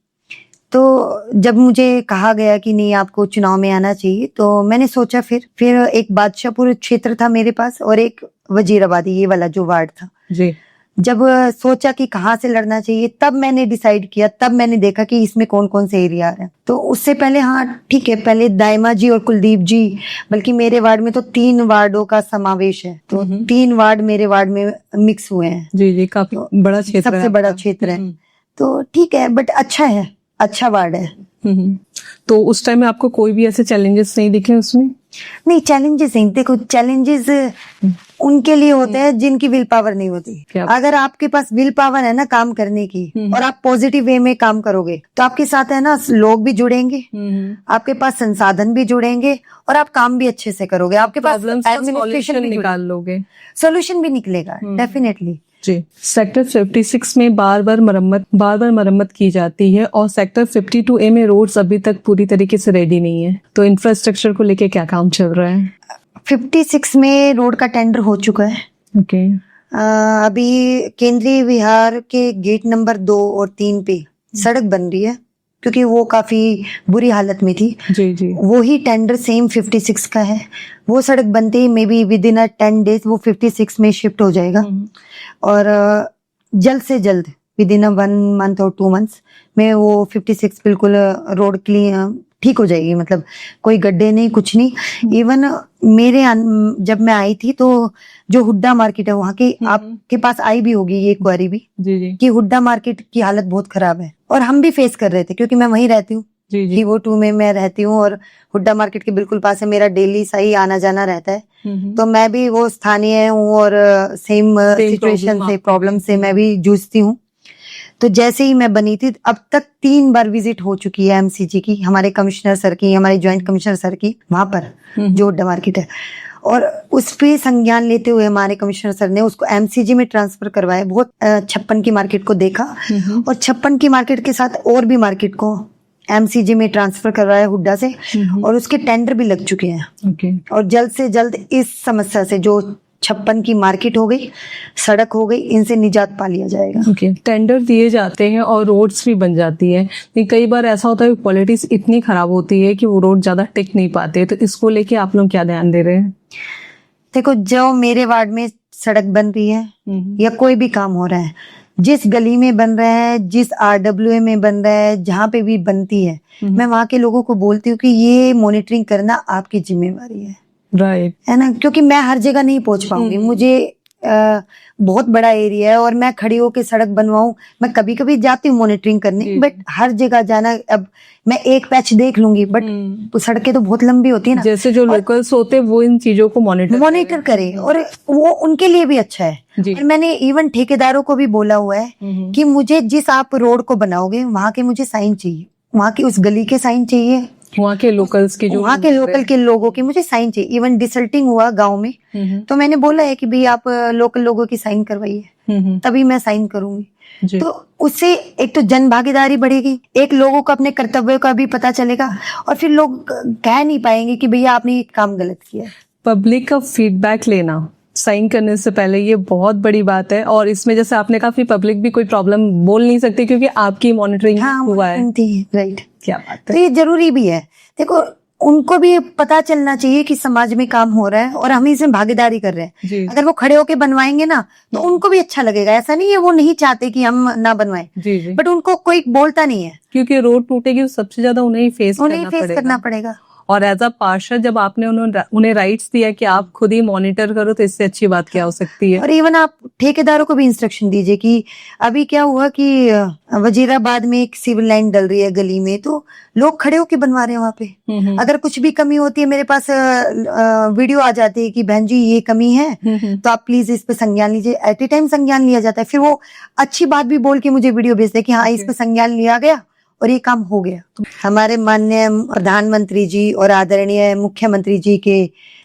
तो जब मुझे कहा गया कि नहीं आपको चुनाव में आना चाहिए, तो मैंने सोचा फिर एक बादशाहपुर क्षेत्र था मेरे पास और एक वजीराबादी, ये वाला जो वार्ड था जी। जब सोचा कि कहाँ से लड़ना चाहिए, तब मैंने डिसाइड किया, तब मैंने देखा कि इसमें कौन कौन से एरिया आ रहे हैं। तो उससे पहले हाँ ठीक है, पहले दाइमा जी और कुलदीप जी, बल्कि मेरे वार्ड में तो 3 वार्डों का समावेश है, तो 3 वार्ड मेरे वार्ड में मिक्स हुए हैं। जी जी, काफी बड़ा क्षेत्र है, सबसे बड़ा क्षेत्र है, तो ठीक है, बट अच्छा है, अच्छा वार्ड है। तो उस टाइम में आपको कोई भी ऐसे चैलेंजेस नहीं दिखे उसमें? नहीं, चैलेंजेस नहीं, देखो चैलेंजेस उनके लिए होते हैं जिनकी विल पावर नहीं होती। अगर आपके पास विल पावर है ना काम करने की, और आप पॉजिटिव वे में काम करोगे, तो आपके साथ है ना लोग भी जुड़ेंगे, आपके पास संसाधन भी जुड़ेंगे, और आप काम भी अच्छे से करोगे, आपके पास एडमिनिस्ट्रेशन भी निकाल लोगे, सोल्यूशन भी निकलेगा डेफिनेटली। जी। सेक्टर 56 में बार बार मरम्मत की जाती है, और सेक्टर 52A में रोड्स अभी तक पूरी तरीके से रेडी नहीं है, तो इंफ्रास्ट्रक्चर को लेके क्या काम चल रहा है? 56 में रोड का टेंडर हो चुका है। ओके। अभी केंद्रीय विहार के गेट नंबर 2 और 3 पे सड़क बन रही है, क्योंकि वो काफी बुरी हालत में थी। जी जी। वो ही टेंडर सेम 56 का है। वो सड़क बनते ही maybe within 10 days वो 56 में शिफ्ट हो जाएगा, और जल्द से जल्द विद इन 1 मंथ और 2 मंथ्स में वो 56 बिल्कुल रोड क्लीन ठीक हो जाएगी, मतलब कोई गड्ढे नहीं, कुछ नहीं। इवन जब मैं आई थी तो जो हुड्डा मार्केट है वहाँ की, आपके पास आई भी होगी ये क्वेरी भी जी जी, कि हुड्डा मार्केट की हालत बहुत खराब है, और हम भी फेस कर रहे थे क्योंकि मैं वहीं रहती हूँ, वो 2 में मैं रहती हूँ, और हुड्डा मार्केट के बिल्कुल पास है, मेरा डेली सही आना जाना रहता है। तो मैं भी वो स्थानीय हूँ, और सेम सिचुएशन से, प्रॉब्लम से मैं भी जूझती हूँ। तो जैसे ही मैं बनी थी, अब तक 3 बार विजिट हो चुकी है एमसीजी की, हमारे कमिश्नर सर की, हमारे ज्वाइंट कमिश्नर सर की, वहां पर जो हुड्डा मार्केट है, और उस पे संज्ञान लेते हुए हमारे कमिश्नर सर ने उसको एमसीजी में ट्रांसफर करवाया। बहुत 56 की मार्केट को देखा, और 56 की मार्केट के साथ और भी मार्केट को एमसीजी में ट्रांसफर करवाया हुड्डा से, और उसके टेंडर भी लग चुके हैं। और जल्द से जल्द इस समस्या से, जो 56 की मार्केट हो गई, सड़क हो गई, इनसे निजात पा लिया जाएगा। टेंडर दिए जाते हैं और रोड्स भी बन जाती है, लेकिन कई बार ऐसा होता है कि पॉलिटिक्स इतनी खराब होती है कि वो रोड ज्यादा टिक नहीं पाते, तो इसको लेके आप लोग क्या ध्यान दे रहे हैं? देखो, जो मेरे वार्ड में सड़क बन रही है या कोई भी काम हो रहा है, जिस गली में बन रहा है, जिस RWA में बन रहा है, जहाँ पे भी बनती है, मैं वहाँ के लोगों को बोलती हूँ कि ये मॉनिटरिंग करना आपकी जिम्मेवारी है, राइट, है ना, क्योंकि मैं हर जगह नहीं पहुंच पाऊंगी। मुझे बहुत बड़ा एरिया है, और मैं खड़ी होकर सड़क बनवाऊं, मैं कभी कभी जाती हूँ मॉनिटरिंग करने, बट हर जगह जाना, अब मैं एक पैच देख लूंगी, बट सड़कें तो बहुत लंबी होती है ना। जैसे जो लोकल्स होते हैं वो इन चीजों को मॉनिटर करें, और वो उनके लिए भी अच्छा है। और मैंने इवन ठेकेदारों को भी बोला हुआ है कि मुझे जिस आप रोड को बनाओगे, वहां के मुझे साइन चाहिए, वहां की उस गली के साइन चाहिए, वहाँ के लोकल्स की, जो वहाँ के लोकल के लोगों की मुझे साइन चाहिए। इवन डिसल्टिंग हुआ गांव में, तो मैंने बोला है कि भाई आप लोकल लोगों की साइन करवाइए, तभी मैं साइन करूंगी। तो उससे एक तो जन भागीदारी बढ़ेगी, एक लोगों को अपने कर्तव्य का भी पता चलेगा, और फिर लोग कह नहीं पाएंगे कि भैया आपने ये काम गलत किया। पब्लिक का फीडबैक लेना साइन करने से पहले, ये बहुत बड़ी बात है, और इसमें जैसे आपने कहा, पब्लिक भी कोई प्रॉब्लम बोल नहीं सकती क्योंकि आपकी मॉनिटरिंग हुआ है। राइट, क्या बात है। तो ये जरूरी भी है। देखो, उनको भी पता चलना चाहिए कि समाज में काम हो रहा है और हम इसमें भागीदारी कर रहे हैं। अगर वो खड़े होके बनवाएंगे ना, तो उनको भी अच्छा लगेगा। ऐसा नहीं है वो नहीं चाहते कि हम ना बनवाएं, बट उनको कोई बोलता नहीं है, क्योंकि रोड टूटेगी सबसे ज्यादा उन्हें फेस करना पड़ेगा। और एज अ पार्षद जब आपने उन्हें राइट्स दिया कि आप खुद ही मॉनिटर करो, तो इससे अच्छी बात क्या हो सकती है। और इवन आप ठेकेदारों को भी इंस्ट्रक्शन दीजिए कि अभी क्या हुआ कि वजीराबाद में एक सिविल लाइन डल रही है गली में, तो लोग खड़े होके बनवा रहे हैं वहां पे। अगर कुछ भी कमी होती है, मेरे पास वीडियो आ जाती है कि बहन जी ये कमी है, तो आप प्लीज इस पे संज्ञान लीजिए। एट ए टाइम संज्ञान लिया जाता है, फिर वो अच्छी बात भी बोल के मुझे वीडियो भेजते हैं कि हाँ इस पे संज्ञान लिया गया और ये काम हो गया। हमारे माननीय प्रधानमंत्री जी और आदरणीय मुख्यमंत्री जी के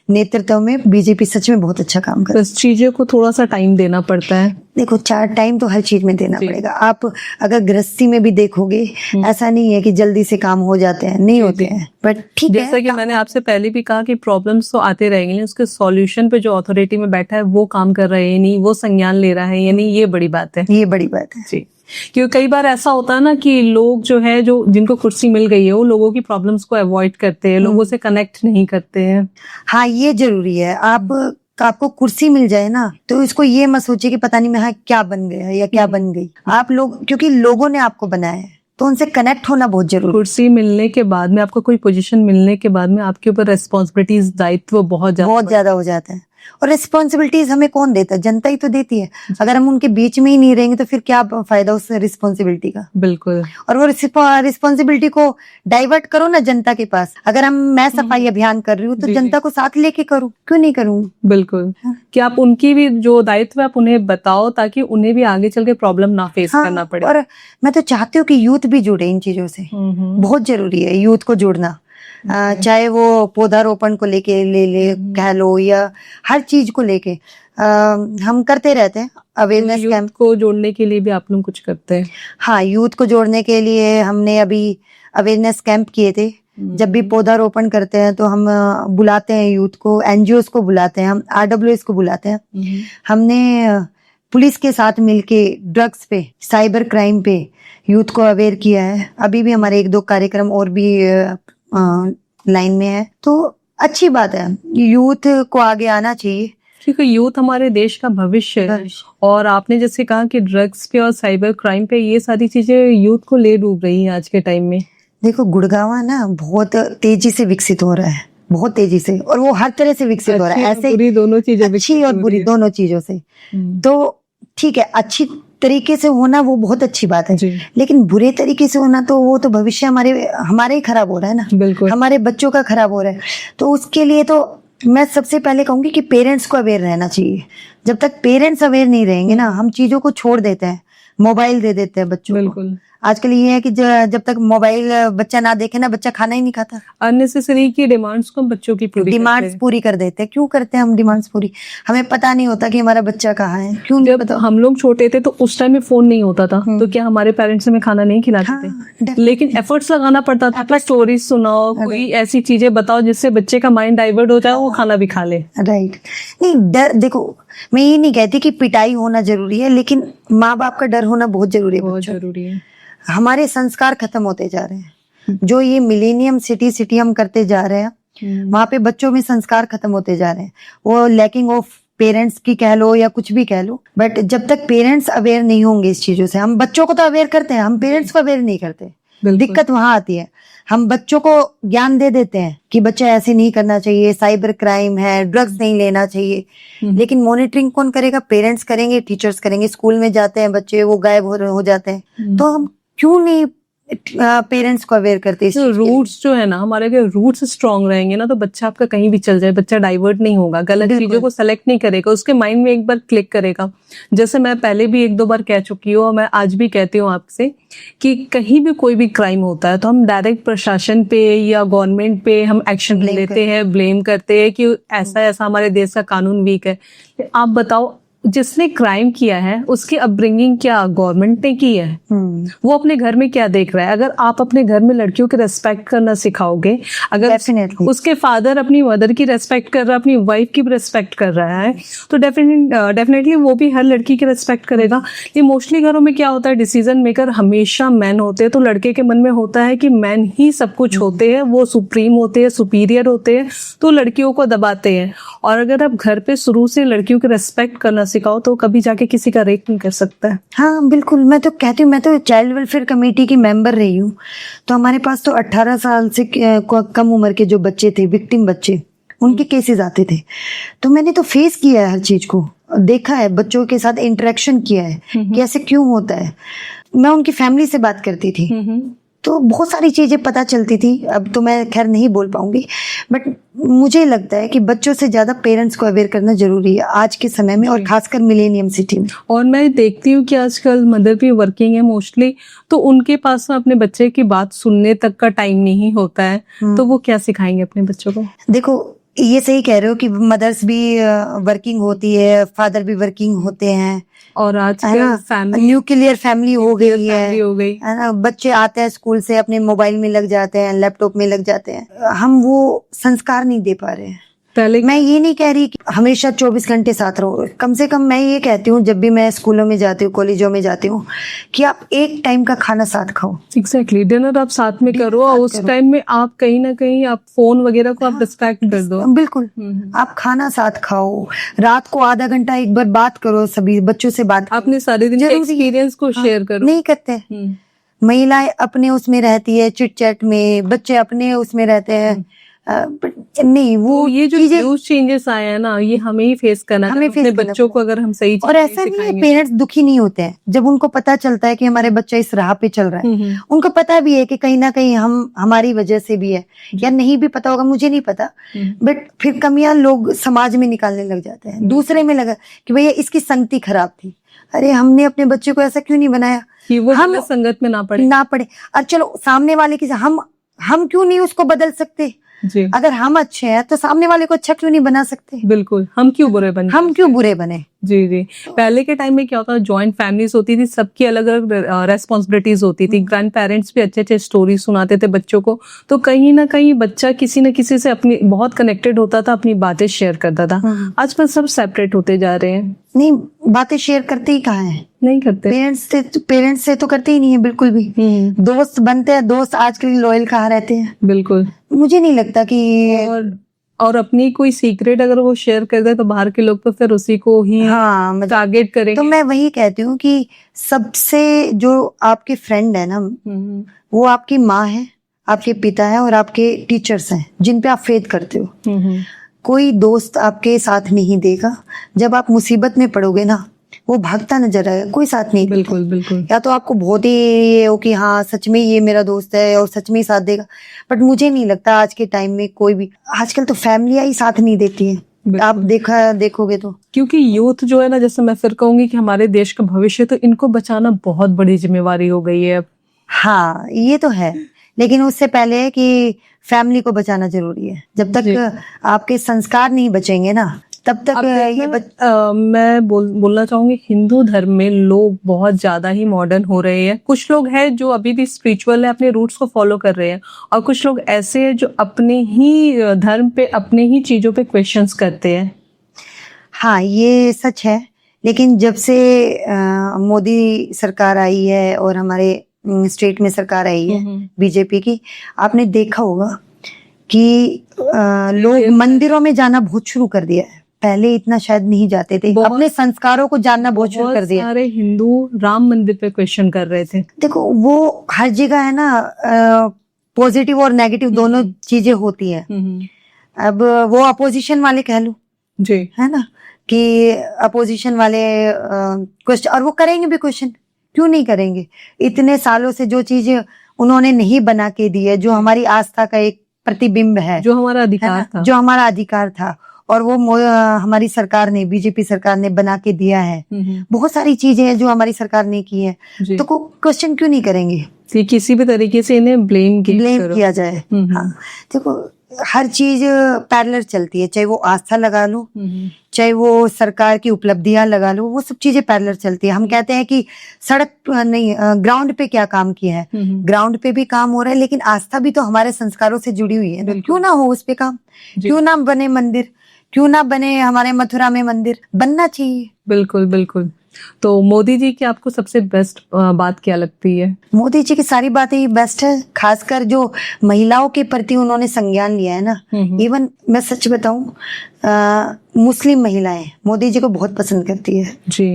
नेतृत्व में बीजेपी सच में बहुत अच्छा काम कर रही है। बस चीजों को थोड़ा सा टाइम देना पड़ता है। देखो, 4 टाइम तो हर चीज में देना पड़ेगा। आप अगर गृहस्थी में भी देखोगे, ऐसा नहीं है कि जल्दी से काम हो जाते हैं, नहीं होते हैं, बट ठीक है। जैसा कि मैंने आपसे पहले भी कहा कि प्रॉब्लम्स तो आते रहेंगे, उसके सॉल्यूशन पे जो अथॉरिटी में बैठा है वो काम कर रहा है या नहीं, वो संज्ञान ले रहा है या नहीं, ये बड़ी बात है। ये बड़ी बात है जी। क्योंकि कई बार ऐसा होता है ना कि लोग जो है, जो जिनको कुर्सी मिल गई है, वो लोगों की प्रॉब्लम्स को अवॉइड करते हैं, लोगों से कनेक्ट नहीं करते हैं। हाँ, ये जरूरी है। आपको कुर्सी मिल जाए ना, तो इसको ये मत सोचिए कि पता नहीं मैं क्या बन गया या क्या बन गई। आप लोग, क्योंकि लोगों ने आपको बनाया है, तो उनसे कनेक्ट होना बहुत जरूरी। कुर्सी मिलने के बाद में, आपको कोई पोजीशन मिलने के बाद में आपके ऊपर रेस्पॉन्सिबिलिटीज, दायित्व बहुत ज्यादा हो जाता है। और रिस्पॉन्सिबिलिटीज हमें कौन देता है? जनता ही तो देती है। अगर हम उनके बीच में ही नहीं रहेंगे तो फिर क्या फायदा उस रिस्पॉन्सिबिलिटी का? बिल्कुल। और वो रिस्पॉन्सिबिलिटी को डाइवर्ट करो ना जनता के पास। अगर मैं सफाई अभियान कर रही हूँ तो जनता को साथ लेके करूँ, क्यों नहीं करूँ? बिल्कुल। कि आप उनकी भी जो दायित्व है आप उन्हें बताओ, ताकि उन्हें भी आगे चल के प्रॉब्लम ना फेस करना पड़े। और मैं तो चाहती हूँ कि यूथ भी जुड़े इन चीजों से। बहुत जरूरी है यूथ को जुड़ना। चाहे वो पौधारोपण को लेके ले कह लो, या हर चीज को लेके हम करते रहते हैं अवेयरनेस कैंप। को जोड़ने के लिए भी आप लोग कुछ करते हैं? हाँ, यूथ को जोड़ने के लिए हमने अभी अवेयरनेस कैंप किए थे। जब भी पौधारोपण करते हैं तो हम बुलाते हैं यूथ को, एनजीओ को बुलाते हैं, हम RWS को बुलाते हैं। हमने पुलिस के साथ मिलके ड्रग्स पे, साइबर क्राइम पे यूथ को अवेयर किया है। अभी भी हमारे 1-2 कार्यक्रम और भी लाइन में है। तो अच्छी बात है, यूथ को आगे आना चाहिए, क्योंकि यूथ हमारे देश का भविष्य है। और आपने जैसे कहा कि ड्रग्स पे और साइबर क्राइम पे, ये सारी चीजें यूथ को ले डूब रही हैं आज के टाइम में। देखो, गुड़गांव ना बहुत तेजी से विकसित हो रहा है, बहुत तेजी से, और वो हर तरह से विकसित हो रहा है। ऐसे बुरी दोनों चीजें, अच्छी और बुरी दोनों चीजों से। तो ठीक है, अच्छी तरीके से होना वो बहुत अच्छी बात है, लेकिन बुरे तरीके से होना तो वो तो भविष्य हमारे ही खराब हो रहा है ना। बिल्कुल। हमारे बच्चों का खराब हो रहा है। तो उसके लिए तो मैं सबसे पहले कहूंगी कि पेरेंट्स को अवेयर रहना चाहिए। जब तक पेरेंट्स अवेयर नहीं रहेंगे ना, हम चीजों को छोड़ देते हैं, मोबाइल दे देते हैं बच्चों को। बिल्कुल। आजकल ये है कि जब तक मोबाइल बच्चा ना देखे ना, बच्चा खाना ही नहीं खाता। अननेसेसरी की डिमांड्स को बच्चों की डिमांड्स पूरी कर देते हैं। क्यों करते हैं हम डिमांड्स पूरी? हमें पता नहीं होता कि हमारा बच्चा कहाँ है। क्यों नहीं पता? हम लोग छोटे थे तो उस टाइम में फोन नहीं होता था, तो क्या हमारे पेरेंट्स हमें खाना नहीं खिलाते थे? लेकिन एफर्ट्स लगाना पड़ता था। स्टोरी सुनाओ, कोई ऐसी चीजें बताओ जिससे बच्चे का माइंड डाइवर्ट हो जाए, वो खाना भी खा ले। राइट। नहीं, डर, देखो मैं ये नहीं कहती कि पिटाई होना जरूरी है, लेकिन माँ बाप का डर होना बहुत जरूरी है। बहुत जरूरी है। हमारे संस्कार खत्म होते जा रहे हैं। जो ये मिलेनियम सिटी हम करते जा रहे हैं, वहां पे बच्चों में संस्कार खत्म होते जा रहे हैं। वो लैकिंग ऑफ पेरेंट्स की कह लो या कुछ भी कह लो, बट जब तक पेरेंट्स अवेयर नहीं होंगे इस चीजों से, हम बच्चों को तो अवेयर करते हैं, हम पेरेंट्स को अवेयर नहीं करते। दिक्कत वहां आती है। हम बच्चों को ज्ञान दे देते हैं कि बच्चा ऐसे नहीं करना चाहिए, साइबर क्राइम है, ड्रग्स नहीं लेना चाहिए, लेकिन मॉनिटरिंग कौन करेगा? पेरेंट्स करेंगे, टीचर्स करेंगे। स्कूल में जाते हैं बच्चे, वो गायब हो जाते हैं। तो हम क्यों नहीं पेरेंट्स को अवेयर करते? तो रूट्स जो है ना, हमारे अगर रूट्स स्ट्रांग रहेंगे ना, तो बच्चा आपका कहीं भी चल जाए, बच्चा डाइवर्ट नहीं होगा, गलत चीजों को सेलेक्ट नहीं करेगा, उसके माइंड में एक बार क्लिक करेगा। जैसे मैं पहले भी 1-2 बार कह चुकी हूँ और मैं आज भी कहती हूँ आपसे कि कहीं भी कोई भी क्राइम होता है तो हम डायरेक्ट प्रशासन पे या गवर्नमेंट पे हम एक्शन लेते हैं, ब्लेम करते हैं कि ऐसा ऐसा हमारे देश का कानून वीक है। आप बताओ, जिसने क्राइम किया है उसकी अपब्रिंगिंग क्या गवर्नमेंट ने की है? वो अपने घर में क्या देख रहा है? अगर आप अपने घर में लड़कियों की रेस्पेक्ट करना सिखाओगे, अगर उसके फादर अपनी मदर की रेस्पेक्ट कर रहा है, अपनी वाइफ की भी रेस्पेक्ट कर रहा है, तो डेफिनेटली वो भी हर लड़की की रेस्पेक्ट करेगा। ये मोस्टली घरों में क्या होता है, डिसीजन मेकर हमेशा मैन होते हैं, तो लड़के के मन में होता है कि मैन ही सब कुछ होते हैं, वो सुप्रीम होते हैं, सुपीरियर होते हैं, तो लड़कियों को दबाते हैं। और अगर आप घर पे शुरू से लड़कियों की रेस्पेक्ट करना सिखाओ तो कभी जाके किसी का रेप नहीं कर सकता है। हाँ बिल्कुल। मैं तो कहती हूँ, मैं तो चाइल्ड वेलफेयर कमेटी की मेंबर रही हूँ, तो हमारे पास तो 18 साल से कम उम्र के जो बच्चे थे, विक्टिम बच्चे, उनके केसेस आते थे। तो मैंने तो फेस किया है हर चीज को, देखा है, बच्चों के साथ इंटरेक्शन किया है कि ऐसे क्यों होता है। मैं उनकी फैमिली से बात करती थी तो बहुत सारी चीजें पता चलती थी। अब तो मैं खैर नहीं बोल पाऊंगी, बट मुझे लगता है कि बच्चों से ज्यादा पेरेंट्स को अवेयर करना जरूरी है आज के समय में, और खासकर मिलेनियम सिटी में। और मैं देखती हूँ कि आजकल मदर भी वर्किंग है मोस्टली, तो उनके पास में अपने बच्चे की बात सुनने तक का टाइम नहीं होता है, तो वो क्या सिखाएंगे अपने बच्चों को? देखो, ये सही कह रहे हो कि मदर्स भी वर्किंग होती है, फादर भी वर्किंग होते हैं, और आजकल फैमिली न्यूक्लियर फैमिली हो गई है ना। बच्चे आते हैं स्कूल से, अपने मोबाइल में लग जाते हैं, लैपटॉप में लग जाते हैं। हम वो संस्कार नहीं दे पा रहे हैं। पहले मैं ये नहीं कह रही कि हमेशा 24 घंटे साथ रहो, कम से कम मैं ये कहती हूँ जब भी मैं स्कूलों में जाती हूँ, कॉलेजों में जाती हूँ, कि आप एक टाइम का खाना साथ खाओ। एग्जैक्टली, डिनर आप साथ में करो और उस टाइम में आप कहीं ना कहीं आप फोन वगैरह को आप डिस्ट्रैक्ट कर दो। बिल्कुल, आप खाना साथ खाओ, रात को आधा घंटा एक बार बात करो, सभी बच्चों से बात अपने सारे दिन के एक्सपीरियंस को शेयर करो। नहीं करते, महिलाएं अपने उसमें रहती है चिट चैट में, बच्चे अपने उसमें रहते हैं। नहीं, वो ये जो ह्यूज चेंजेस आए हैं ना, ये हमें ही फेस करना है, अपने बच्चों को अगर हम सही और ऐसा नहीं है पेरेंट्स दुखी नहीं होते हैं जब उनको पता चलता है कि हमारे बच्चा इस राह पे चल रहा है। उनको पता भी है कि कहीं ना कहीं हमारी वजह से भी है, या नहीं भी पता होगा, मुझे नहीं पता, बट फिर कमियां लोग समाज में निकालने लग जाते हैं, दूसरे में लगा कि भैया इसकी संगति खराब थी। अरे हमने अपने बच्चे को ऐसा क्यों नहीं बनाया कि वो हम संगत में ना पड़े। और चलो सामने वाले की हम क्यों नहीं उसको बदल सकते जी। अगर हम अच्छे हैं तो सामने वाले को अच्छा क्यों नहीं बना सकते। बिल्कुल, हम क्यों बुरे बने। जी जी। पहले के टाइम में क्या होता था, जॉइंट फैमिलीज होती थी, सबकी अलग अलग रेस्पॉन्सिबिलिटीज होती थी, ग्रैंड पेरेंट्स भी अच्छे अच्छे स्टोरी सुनाते थे बच्चों को, तो कहीं ना कहीं बच्चा किसी न किसी से अपनी बहुत कनेक्टेड होता था, अपनी बातें शेयर करता था। आजकल सब सेपरेट होते जा रहे हैं। नहीं, बातें शेयर करते ही कहाँ है, नहीं करते। पेरेंट्स से तो करते ही नहीं है बिल्कुल भी। दोस्त बनते हैं, दोस्त आजकल लॉयल कहाँ रहते हैं। बिल्कुल, मुझे नहीं लगता कि और अपनी कोई सीक्रेट अगर वो शेयर कर दे तो बाहर के लोग तो फिर उसी को ही टारगेट करेंगे। तो मैं वही कहती हूँ कि सबसे जो आपके फ्रेंड है ना, वो आपकी माँ है, आपके पिता है और आपके टीचर्स हैं जिन पे आप फेथ करते हो। कोई दोस्त आपके साथ नहीं देगा। जब आप मुसीबत में पड़ोगे ना, वो भागता नजर आएगा, कोई साथ नहीं। बिल्कुल बिल्कुल। या तो आपको बहुत ही ये हो कि हाँ सच में ये मेरा दोस्त है और सच में ही साथ देगा, बट मुझे नहीं लगता आज के टाइम में कोई भी, आजकल तो फैमिलियां ही साथ नहीं देती हैं। आप देखोगे तो, क्योंकि यूथ जो है ना, जैसे मैं फिर कहूंगी कि हमारे देश का भविष्य, तो इनको बचाना बहुत बड़ी जिम्मेवारी हो गई है अब। हाँ ये तो है, लेकिन उससे पहले है कि फैमिली को बचाना जरूरी है। जब तक आपके संस्कार नहीं बचेंगे ना, तब तक मैं बोलना चाहूंगी, हिंदू धर्म में लोग बहुत ज्यादा ही मॉडर्न हो रहे हैं। कुछ लोग हैं जो अभी भी स्पिरिचुअल है, अपने रूट्स को फॉलो कर रहे हैं, और कुछ लोग ऐसे हैं जो अपने ही धर्म पे, अपने ही चीजों पे क्वेश्चंस करते हैं। हाँ ये सच है, लेकिन जब से मोदी सरकार आई है और हमारे स्टेट में सरकार आई है बीजेपी की, आपने देखा होगा कि लोग मंदिरों में जाना बहुत शुरू कर दिया है। पहले इतना शायद नहीं जाते थे, अपने संस्कारों को जानना बहुत शुरू कर दिया। सारे हिंदू राम मंदिर पे क्वेश्चन कर रहे थे। देखो वो हर जगह है ना, पॉजिटिव और नेगेटिव दोनों चीजें होती है। अब वो अपोजिशन वाले कह लो जी, है ना, कि अपोजिशन वाले क्वेश्चन, और वो करेंगे भी क्वेश्चन, क्यों नहीं करेंगे। इतने सालों से जो चीज उन्होंने नहीं बना के दी है, जो हमारी आस्था का एक प्रतिबिंब है, जो हमारा अधिकार था, जो हमारा अधिकार था, और वो हमारी सरकार ने, बीजेपी सरकार ने बना के दिया है। बहुत सारी चीजें हैं जो हमारी सरकार ने की है, तो क्वेश्चन क्यों नहीं करेंगे। किसी भी तरीके से इन्हें ब्लेम किया जाए। हाँ देखो, हर चीज पैरेलल चलती है, चाहे वो आस्था लगा लो, चाहे वो सरकार की उपलब्धियां लगा लो, वो सब चीजें पैरेलल चलती है। हम कहते हैं कि सड़क नहीं, ग्राउंड पे क्या काम किया है, ग्राउंड पे भी काम हो रहा है, लेकिन आस्था भी तो हमारे संस्कारों से जुड़ी हुई है। क्यों ना हो उस पे काम, क्यों ना बने मंदिर, क्यों ना बने हमारे मथुरा में मंदिर, बनना चाहिए। बिल्कुल बिल्कुल। तो मोदी जी की आपको सबसे बेस्ट बात क्या लगती है? मोदी जी की सारी बातें ही बेस्ट है, खासकर जो महिलाओं के प्रति उन्होंने संज्ञान लिया है ना। इवन मैं सच बताऊं, मुस्लिम महिलाएं मोदी जी को बहुत पसंद करती है जी।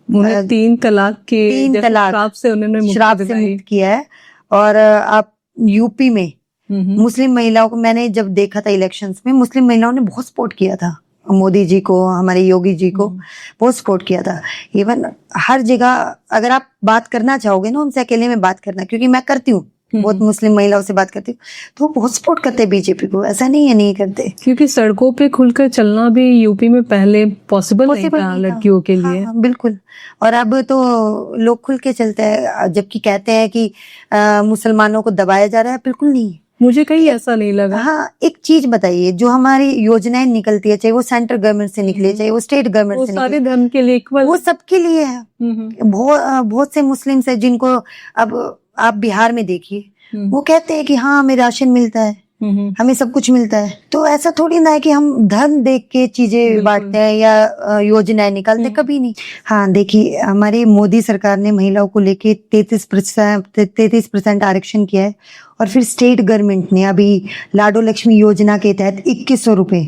उन्हें 3 तलाक श्राप से उन्होंने मुक्त किया है। और आप यूपी में मुस्लिम महिलाओं को, मैंने जब देखा था इलेक्शंस में, मुस्लिम महिलाओं ने बहुत सपोर्ट किया था मोदी जी को, हमारे योगी जी को बहुत सपोर्ट किया था। इवन हर जगह अगर आप बात करना चाहोगे ना, उनसे अकेले में बात करना, क्योंकि मैं करती हूँ, बहुत मुस्लिम महिलाओं से बात करती हूँ, तो वो बहुत सपोर्ट करते हैं बीजेपी को, ऐसा नहीं है नहीं करते। क्योंकि सड़कों पे खुलकर चलना भी यूपी में पहले पॉसिबल नहीं था लड़कियों के लिए। हाँ, बिल्कुल। और अब तो लोग खुल के चलते हैं, जबकि कहते हैं कि मुसलमानों को दबाया जा रहा है, बिल्कुल नहीं। मुझे कहीं ऐसा नहीं लगा। हाँ, एक चीज बताइए, जो हमारी योजनाएं निकलती है, चाहे वो सेंट्रल गवर्नमेंट से निकले, चाहे वो स्टेट गवर्नमेंट से निकले, सारे धर्म के लिए इक्वल, वो सबके लिए है। बहुत से मुस्लिम्स है जिनको, अब आप बिहार में देखिए, वो कहते हैं कि हाँ हमें राशन मिलता है, हमें सब कुछ मिलता है। तो ऐसा थोड़ी ना है कि हम धन देख के चीजें बांटते हैं या योजनाएं निकालते हैं, कभी नहीं। हाँ देखिए, हमारी मोदी सरकार ने महिलाओं को लेके 33% आरक्षण किया है। और फिर स्टेट गवर्नमेंट ने अभी लाडो लक्ष्मी योजना के तहत 2100 रुपए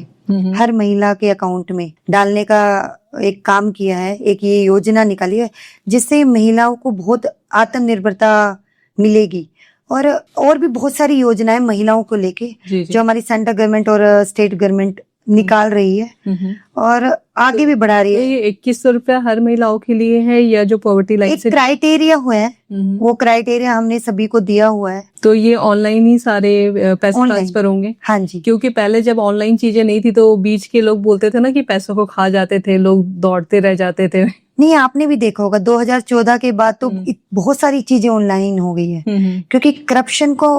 हर महिला के अकाउंट में डालने का एक काम किया है। एक ये योजना निकाली है जिससे महिलाओं को बहुत आत्मनिर्भरता मिलेगी। और भी बहुत सारी योजनाएं महिलाओं को लेके जो हमारी सेंट्रल गवर्नमेंट और स्टेट गवर्नमेंट निकाल रही है और आगे भी बढ़ा रही है। ये 2100 रुपया हर महिलाओं के लिए है या जो पॉवर्टी लाइन से? एक क्राइटेरिया हुआ है, वो क्राइटेरिया हमने सभी को दिया हुआ है। तो ये ऑनलाइन ही सारे पैसे ट्रांसफर होंगे? हाँ जी, क्योंकि पहले जब ऑनलाइन चीजें नहीं थी तो बीच के लोग बोलते थे ना कि पैसों को खा जाते थे, लोग दौड़ते रह जाते थे। नहीं, आपने भी देखा होगा 2014 के बाद तो बहुत सारी चीजें ऑनलाइन हो गई है, क्योंकि करप्शन को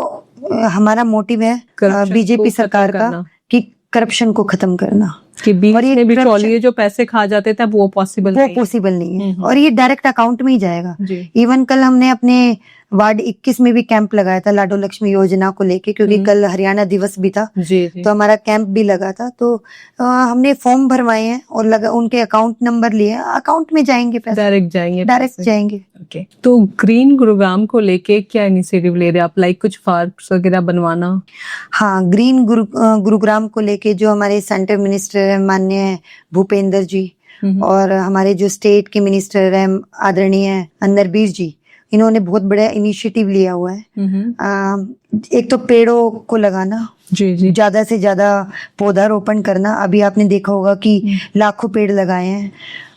हमारा मोटिव है बीजेपी सरकार का कि करप्शन को खत्म करना। कि बीच में भी ट्रॉली जो पैसे खा जाते थे वो पॉसिबल नहीं है और ये डायरेक्ट अकाउंट में ही जाएगा। इवन कल हमने अपने वार्ड 21 में भी कैंप लगाया था लाडो लक्ष्मी योजना को लेके, क्योंकि कल हरियाणा दिवस भी था। तो हमारा कैंप भी लगा था। तो हमने फॉर्म भरवाए हैं और उनके अकाउंट नंबर लिए, अकाउंट में जाएंगे पैसे, डायरेक्ट जाएंगे। ओके। तो ग्रीन गुरुग्राम को लेके क्या इनिशिएटिव ले रहे हैं आप? लाइक कुछ पार्क्स वगैरह बनवाना? हाँ, ग्रीन गुरुग्राम को लेके जो हमारे सेंटर मिनिस्टर है माननीय भूपेंद्र जी और हमारे जो स्टेट के मिनिस्टर है आदरणीय नरबीर जी, इन्होंने बहुत बड़ा इनिशिएटिव लिया हुआ है। एक तो पेड़ों को लगाना, ज्यादा से ज्यादा पौधारोपण करना। अभी आपने देखा होगा कि लाखों पेड़ लगाए हैं।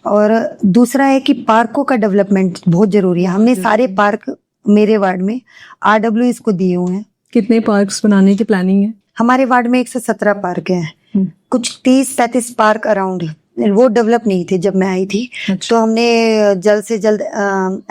और दूसरा है कि पार्कों का डेवलपमेंट बहुत जरूरी है। हमने सारे पार्क मेरे वार्ड में RWS को दिए हुए हैं। कितने पार्क्स बनाने की प्लानिंग है? हमारे वार्ड में 117 पार्क हैं। कुछ 30-37 पार्क अराउंड वो डेवलप नहीं थे जब मैं आई थी। तो हमने जल्द से जल्द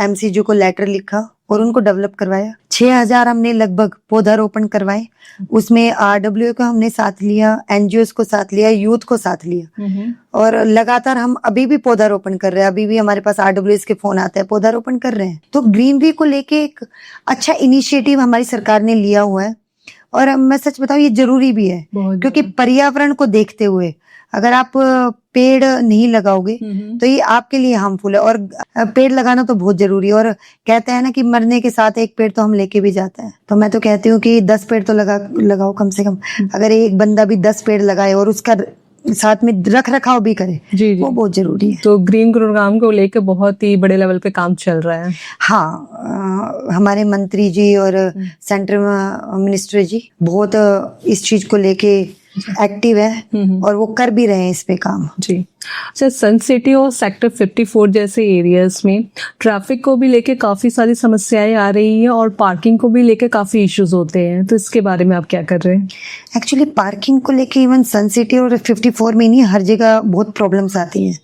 MCG को लेटर लिखा और उनको डेवलप करवाया। 6000 हमने लगभग पौधारोपण करवाए। उसमें RWA को हमने साथ लिया, NGOs को साथ लिया, यूथ को साथ लिया और लगातार हम अभी भी पौधारोपण कर रहे हैं। अभी भी हमारे पास RWS के फोन आते हैं, पौधारोपण कर रहे हैं। तो ग्रीनरी को लेके एक अच्छा इनिशिएटिव हमारी सरकार ने लिया हुआ है और मैं सच बताऊं ये जरूरी भी है, क्योंकि पर्यावरण को देखते हुए अगर आप पेड़ नहीं लगाओगे तो ये आपके लिए हार्मफुल है। और पेड़ लगाना तो बहुत जरूरी है। और कहते हैं ना कि मरने के साथ एक पेड़ तो हम लेके भी जाते हैं। तो मैं तो कहती हूँ कि 10 पेड़ तो लगाओ कम से कम। अगर एक बंदा भी 10 पेड़ लगाए और उसका साथ में रख रखाव भी करे, वो बहुत जरूरी है। तो ग्रीन गुरुग्राम को लेकर बहुत ही बड़े लेवल पे काम चल रहा है। हाँ, हमारे मंत्री जी और सेंट्रल मिनिस्टर जी बहुत इस चीज को लेके एक्टिव है और वो कर भी रहे हैं इस पे काम। जी। अच्छा, सन सिटी और सेक्टर 54 जैसे एरियाज में ट्रैफिक को भी लेके काफी सारी समस्याएं आ रही हैं और पार्किंग को भी लेके काफी इश्यूज होते हैं, तो इसके बारे में आप क्या कर रहे हैं? एक्चुअली पार्किंग को लेके इवन सन सिटी और 54 में नहीं, हर जगह बहुत प्रॉब्लम्स आती हैं।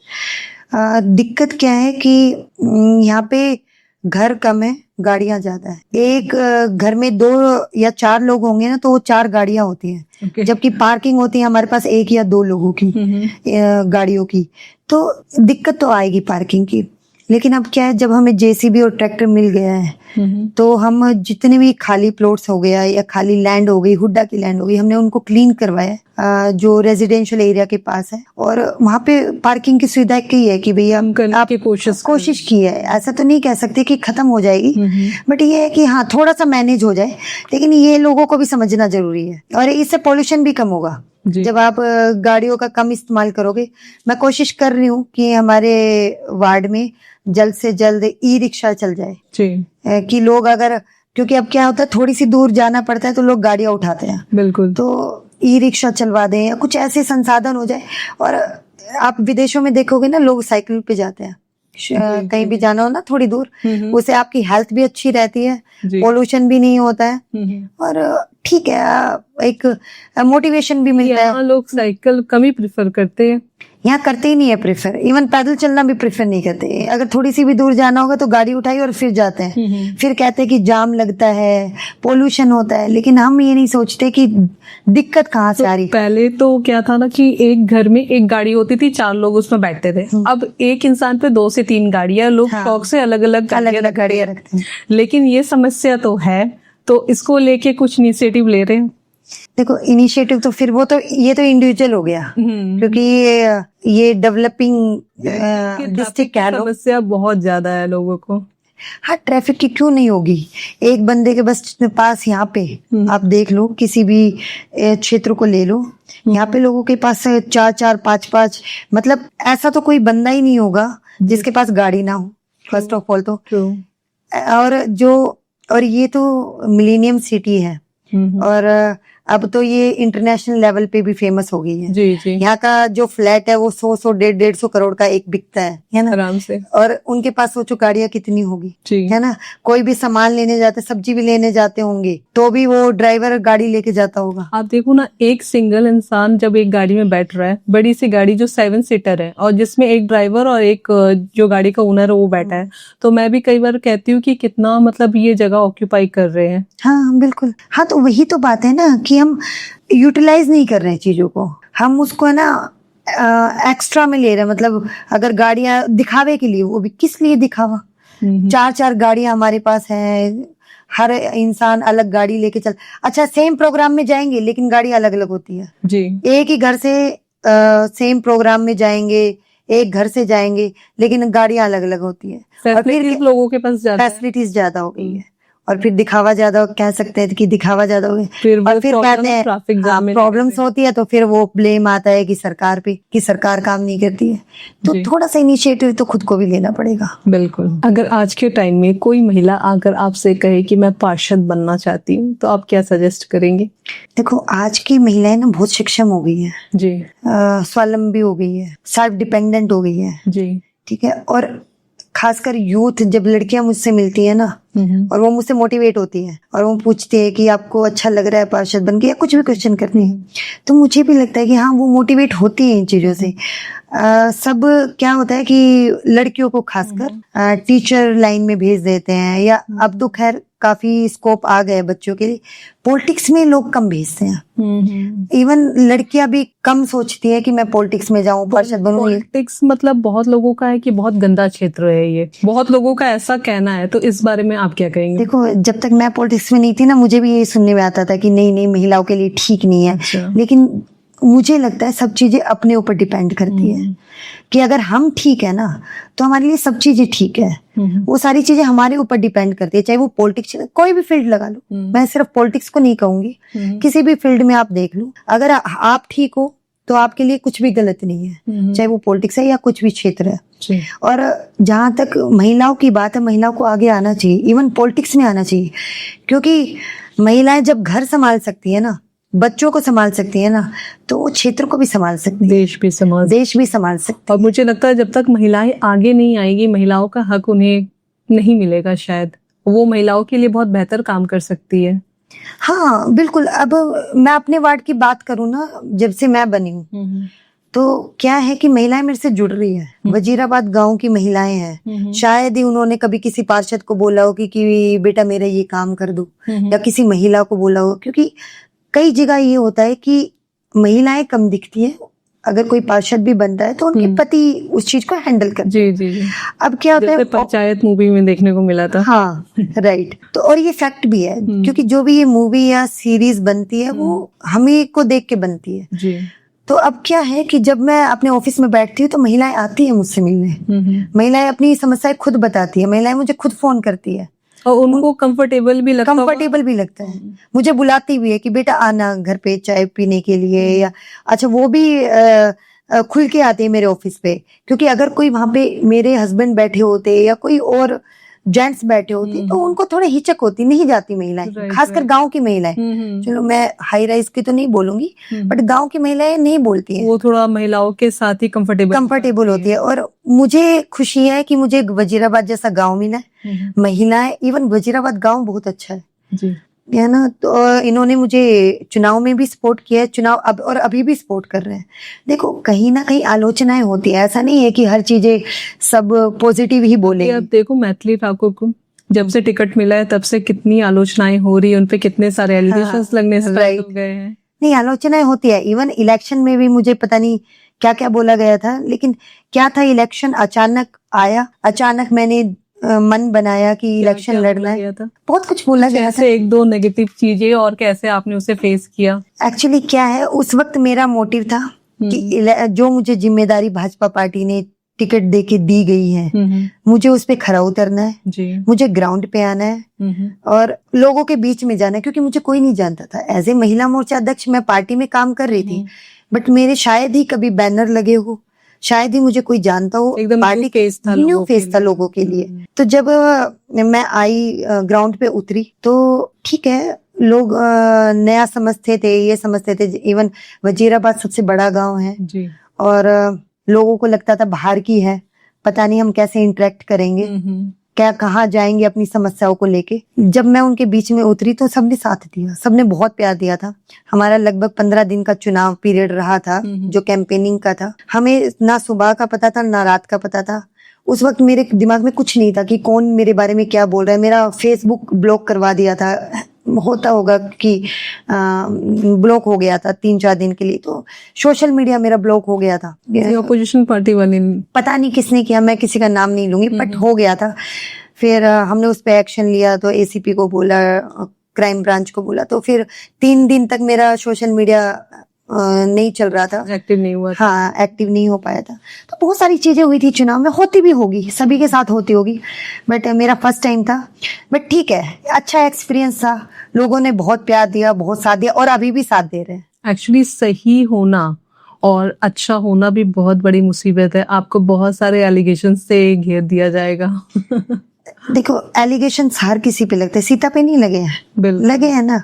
दिक्कत क्या है कि यहाँ पे घर कम है, गाड़ियां ज्यादा है। एक घर में 2 या 4 लोग होंगे ना तो वो 4 गाड़ियां होती हैं, जबकि पार्किंग होती है हमारे पास 1 या 2 लोगों की गाड़ियों की। तो दिक्कत तो आएगी पार्किंग की। लेकिन अब क्या है, जब हमें JCB और ट्रैक्टर मिल गया है तो हम जितने भी खाली प्लॉट्स हो गया या खाली लैंड हो गई, हुड्डा की लैंड हो गई, हमने उनको क्लीन करवाया जो रेजिडेंशियल एरिया के पास है। और वहाँ पे पार्किंग की सुविधा की है कि भैया आप कोशिश की है। ऐसा तो नहीं कह सकते कि खत्म हो जाएगी, बट ये है कि हाँ थोड़ा सा मैनेज हो जाए। लेकिन ये लोगों को भी समझना जरूरी है और इससे पॉल्यूशन भी कम होगा जब आप गाड़ियों का कम इस्तेमाल करोगे। मैं कोशिश कर रही हूँ कि हमारे वार्ड में जल्द से जल्द ई-रिक्शा चल जाए कि लोग अगर, क्योंकि अब क्या होता है थोड़ी सी दूर जाना पड़ता है तो लोग गाड़ियां उठाते हैं। बिल्कुल। तो ई-रिक्शा चलवा दें या कुछ ऐसे संसाधन हो जाए। और आप विदेशों में देखोगे ना, लोग साइकिल पे जाते हैं, कहीं भी जाना हो ना थोड़ी दूर, उससे आपकी हेल्थ भी अच्छी रहती है, पोल्यूशन भी नहीं होता है और ठीक है, एक मोटिवेशन भी मिलता है। यहाँ लोग साइकिल कम ही प्रेफर करते हैं, यहाँ करते ही नहीं है प्रेफर। इवन पैदल चलना भी प्रेफर नहीं करते। अगर थोड़ी सी भी दूर जाना होगा तो गाड़ी उठाई और फिर जाते हैं। फिर कहते हैं कि जाम लगता है, पोल्यूशन होता है। लेकिन हम ये नहीं सोचते कि दिक्कत कहाँ से आ रही। पहले तो क्या था ना कि एक घर में एक गाड़ी होती थी, 4 लोग उसमें बैठते थे। अब एक इंसान पे 2 से 3 गाड़ियां, लोग शौक से अलग अलग गाड़ियां रखते हैं। लेकिन ये समस्या तो है, तो इसको लेके कुछ इनिशिएटिव ले रहे हैं? देखो इनिशिएटिव तो फिर वो तो ये तो इंडिविजुअल हो गया, क्योंकि ये डेवलपिंग डिस्ट्रिक्ट कह लो। समस्या बहुत ज्यादा है लोगों को। हाँ, ट्रैफिक की क्यों नहीं होगी? एक बंदे के बस पास यहाँ पे आप देख लो, किसी भी क्षेत्र को ले लो, यहाँ पे लोगों के पास 4-4, 5-5, मतलब ऐसा तो कोई बंदा ही नहीं होगा जिसके पास गाड़ी ना हो, फर्स्ट ऑफ ऑल तो। और ये तो मिलेनियम सिटी है, और अब तो ये इंटरनेशनल लेवल पे भी फेमस हो गई है। जी जी। यहाँ का जो फ्लैट है वो 100-100, 150-150 करोड़ का एक बिकता है ना, आराम से। और उनके पास सोचो गाड़ियां कितनी होगी, जी। है ना। कोई भी सामान लेने जाते, सब्जी भी लेने जाते होंगे, तो भी वो ड्राइवर गाड़ी लेके जाता होगा। आप देखो ना, एक सिंगल इंसान जब एक गाड़ी में बैठ रहा है, बड़ी सी गाड़ी जो 7 सीटर है, और जिसमें एक ड्राइवर और एक जो गाड़ी का ओनर है वो बैठा है, तो मैं भी कई बार कहती हूँ कि कितना मतलब ये जगह ऑक्यूपाई कर रहे हैं। हाँ बिल्कुल। हाँ, तो वही तो बात है ना कि हम यूटिलाइज नहीं कर रहे हैं चीजों को, हम उसको है ना एक्स्ट्रा में ले रहे हैं। मतलब अगर गाड़ियां दिखावे के लिए, वो भी किस लिए दिखावा? 4-4 गाड़ियां हमारे पास है, हर इंसान अलग गाड़ी लेके चल। अच्छा, सेम प्रोग्राम में जाएंगे लेकिन गाड़ी अलग अलग होती है जी। एक ही घर से सेम प्रोग्राम में जाएंगे, एक घर से जाएंगे, लेकिन गाड़ियां अलग अलग होती है। और फिर लोगों के पास फैसिलिटीज ज्यादा हो गई है, और फिर दिखावा ज्यादा, कह सकते हैं कि दिखावा ज्यादा हो गया। और फिर कहते हैं ट्रैफिक जाम में प्रॉब्लम्स होती है, तो फिर वो ब्लेम आता है कि सरकार पे, कि सरकार काम नहीं करती है। तो थोड़ा सा इनिशिएटिव तो खुद को भी लेना पड़ेगा। बिल्कुल। अगर आज के टाइम में कोई महिला आकर आपसे कहे कि मैं पार्षद बनना चाहती हूँ, तो आप क्या सजेस्ट करेंगे? देखो, आज की महिलाएं ना बहुत सक्षम हो गई है जी, स्वावलंबी हो गई है, सेल्फ डिपेंडेंट हो गई है जी, ठीक है। और खासकर यूथ, जब लड़कियां मुझसे मिलती है ना, और वो मुझसे मोटिवेट होती है, और वो पूछती है कि आपको अच्छा लग रहा है पार्षद बन के, या कुछ भी क्वेश्चन करती है, तो मुझे भी लगता है कि हाँ, वो मोटिवेट होती है इन चीजों से। सब क्या होता है कि लड़कियों को खासकर टीचर लाइन में भेज देते हैं, या अब तो खैर काफी स्कोप आ गए बच्चों के लिए, पॉलिटिक्स में लोग कम भेजते हैं। इवन लड़कियां भी कम सोचती है कि मैं पॉलिटिक्स में जाऊं, पार्षद बनूं। पॉलिटिक्स मतलब बहुत लोगों का है कि बहुत गंदा क्षेत्र है ये, बहुत लोगों का ऐसा कहना है, तो इस बारे में आप क्या कहेंगे? देखो, जब तक मैं पॉलिटिक्स में नहीं थी ना, मुझे भी ये सुनने में आता था कि नहीं नहीं, महिलाओं के लिए ठीक नहीं है। अच्छा। लेकिन मुझे लगता है सब चीजें अपने ऊपर डिपेंड करती है, कि अगर हम ठीक है ना, तो हमारे लिए सब चीजें ठीक है। वो सारी चीजें हमारे ऊपर डिपेंड करती है, चाहे वो पॉलिटिक्स, कोई भी फील्ड लगा लो, मैं सिर्फ पॉलिटिक्स को नहीं कहूंगी, किसी भी फील्ड में आप देख लो, अगर आप ठीक हो तो आपके लिए कुछ भी गलत नहीं है, चाहे वो पॉलिटिक्स है या कुछ भी क्षेत्र है। और जहां तक महिलाओं की बात है, महिलाओं को आगे आना चाहिए, इवन पॉलिटिक्स में आना चाहिए, क्योंकि महिलाएं जब घर संभाल सकती है ना, बच्चों को संभाल सकती है ना, तो वो क्षेत्र को भी संभाल सकती है, देश भी संभाल सकती है। और मुझे लगता है जब तक महिलाएं आगे नहीं आएगी, महिलाओं का हक उन्हें नहीं मिलेगा, शायद वो महिलाओं के लिए बहुत बेहतर काम कर सकती है। हाँ बिल्कुल। अब मैं अपने वार्ड की बात करूँ ना, जब से मैं बनी हूँ, तो क्या है कि महिलाएं मेरे से जुड़ रही है। वजीराबाद गांव की महिलाएं हैं, शायद ही उन्होंने कभी किसी पार्षद को बोला हो कि बेटा मेरा ये काम कर दो, या किसी महिला को बोला हो, क्योंकि कई जगह ये होता है कि महिलाएं कम दिखती है, अगर कोई पार्षद भी बनता है तो उनके पति उस चीज को हैंडल करते हैं। जी जी। अब क्या होता है, पंचायत मूवी में देखने को मिला था। हाँ राइट। तो और ये फैक्ट भी है, क्योंकि जो भी ये मूवी या सीरीज बनती है वो हमें को देख के बनती है जी। तो अब क्या है कि जब मैं अपने ऑफिस में बैठती हूँ तो महिलाएं आती है मुझसे मिलने, महिलाएं अपनी समस्याएं खुद बताती है, महिलाएं मुझे खुद फोन करती है, और उनको कंफर्टेबल भी लगता है, मुझे बुलाती भी है कि बेटा आना घर पे चाय पीने के लिए, या अच्छा वो भी खुल के आते हैं मेरे ऑफिस पे, क्योंकि अगर कोई वहां पे मेरे हस्बैंड बैठे होते या कोई और जेंट्स बैठे होते तो उनको थोड़ा हिचक होती, नहीं जाती महिलाएं, खासकर गांव की महिलाएं। चलो मैं हाई राइज की तो नहीं बोलूंगी, बट गांव की महिलाएं नहीं बोलती है, वो थोड़ा महिलाओं के साथ ही कंफर्टेबल होती है। और मुझे खुशी है कि मुझे वजीराबाद जैसा गांव मिला है, महिलाएं, इवन वजीराबाद गांव बहुत अच्छा है जी, है ना। तो इन्होंने मुझे चुनाव में भी सपोर्ट किया है, चुनाव अब और अभी भी सपोर्ट कर रहे हैं। देखो कहीं ना कहीं आलोचनाएं होती है, ऐसा नहीं है कि हर चीजें सब पॉजिटिव ही बोलेंगे। अब देखो मैथिली ठाकुर को जब से टिकट मिला है तब से कितनी आलोचनाएं हो रही है, उनपे कितने सारे एलिगेशंस लगने स्टार्ट हो गए हैं। नहीं, आलोचनाएं होती है, इवन इलेक्शन में भी मुझे पता नहीं क्या क्या बोला गया था, लेकिन क्या था, इलेक्शन अचानक आया, अचानक मैंने मन बनाया कि इलेक्शन क्या लड़ना बोला है। गया था? बहुत कुछ बोला गया था। कैसे एक दो नेगेटिव चीजें और कैसे आपने उसे फेस किया? एक्चुअली क्या है, उस वक्त मेरा मोटिव था कि जो मुझे जिम्मेदारी भाजपा पार्टी ने टिकट दे के दी गई है, मुझे उस पे खरा उतरना है, जी। मुझे ग्राउंड पे आना है और लोगों के बीच में जाना है, क्योंकि मुझे कोई नहीं जानता था। एज ए महिला मोर्चा अध्यक्ष मैं पार्टी में काम कर रही थी, बट मेरे शायद ही कभी बैनर लगे हो, शायद ही मुझे कोई जानता हो। एकदम पार्टी फेस था, न्यू फेस था लोगों के लिए। तो जब मैं आई ग्राउंड पे उतरी तो ठीक है, लोग नया समझते थे, ये समझते थे। इवन वजीराबाद सबसे बड़ा गांव है जी। और लोगों को लगता था बाहर की है, पता नहीं हम कैसे इंटरेक्ट करेंगे, क्या कहाँ जाएंगे अपनी समस्याओं को लेके। जब मैं उनके बीच में उतरी तो सबने साथ दिया, सबने बहुत प्यार दिया था। हमारा लगभग 15 दिन का चुनाव पीरियड रहा था, जो कैंपेनिंग का था। हमें ना सुबह का पता था ना रात का पता था। उस वक्त मेरे दिमाग में कुछ नहीं था कि कौन मेरे बारे में क्या बोल रहा है। मेरा फेसबुक ब्लॉक करवा दिया था, होता होगा कि ब्लॉक हो गया था 3-4 दिन के लिए, तो सोशल मीडिया मेरा ब्लॉक हो गया था। अपोजिशन पार्टी वाले ने, पता नहीं किसने किया, मैं किसी का नाम नहीं लूंगी, बट हो गया था। फिर हमने उस पर एक्शन लिया, तो एसीपी को बोला, क्राइम ब्रांच को बोला, तो फिर 3 दिन तक मेरा सोशल मीडिया नहीं चल रहा था, एक्टिव नहीं हुआ। हाँ, एक्टिव नहीं हो पाया था। तो बहुत सारी चीजें हुई थी चुनाव में, होती भी होगी, सभी के साथ होती होगी, बट मेरा फर्स्ट टाइम था। बट ठीक है, अच्छा एक्सपीरियंस था। लोगों ने बहुत प्यार दिया, बहुत साथ दिया और अभी भी साथ दे रहे हैं। एक्चुअली सही होना और अच्छा होना भी बहुत बड़ी मुसीबत है। आपको बहुत सारे एलिगेशन से घेर दिया जाएगा। देखो, एलिगेशन हर किसी पे लगते हैं, सीता पे नहीं लगे हैं, लगे हैं ना।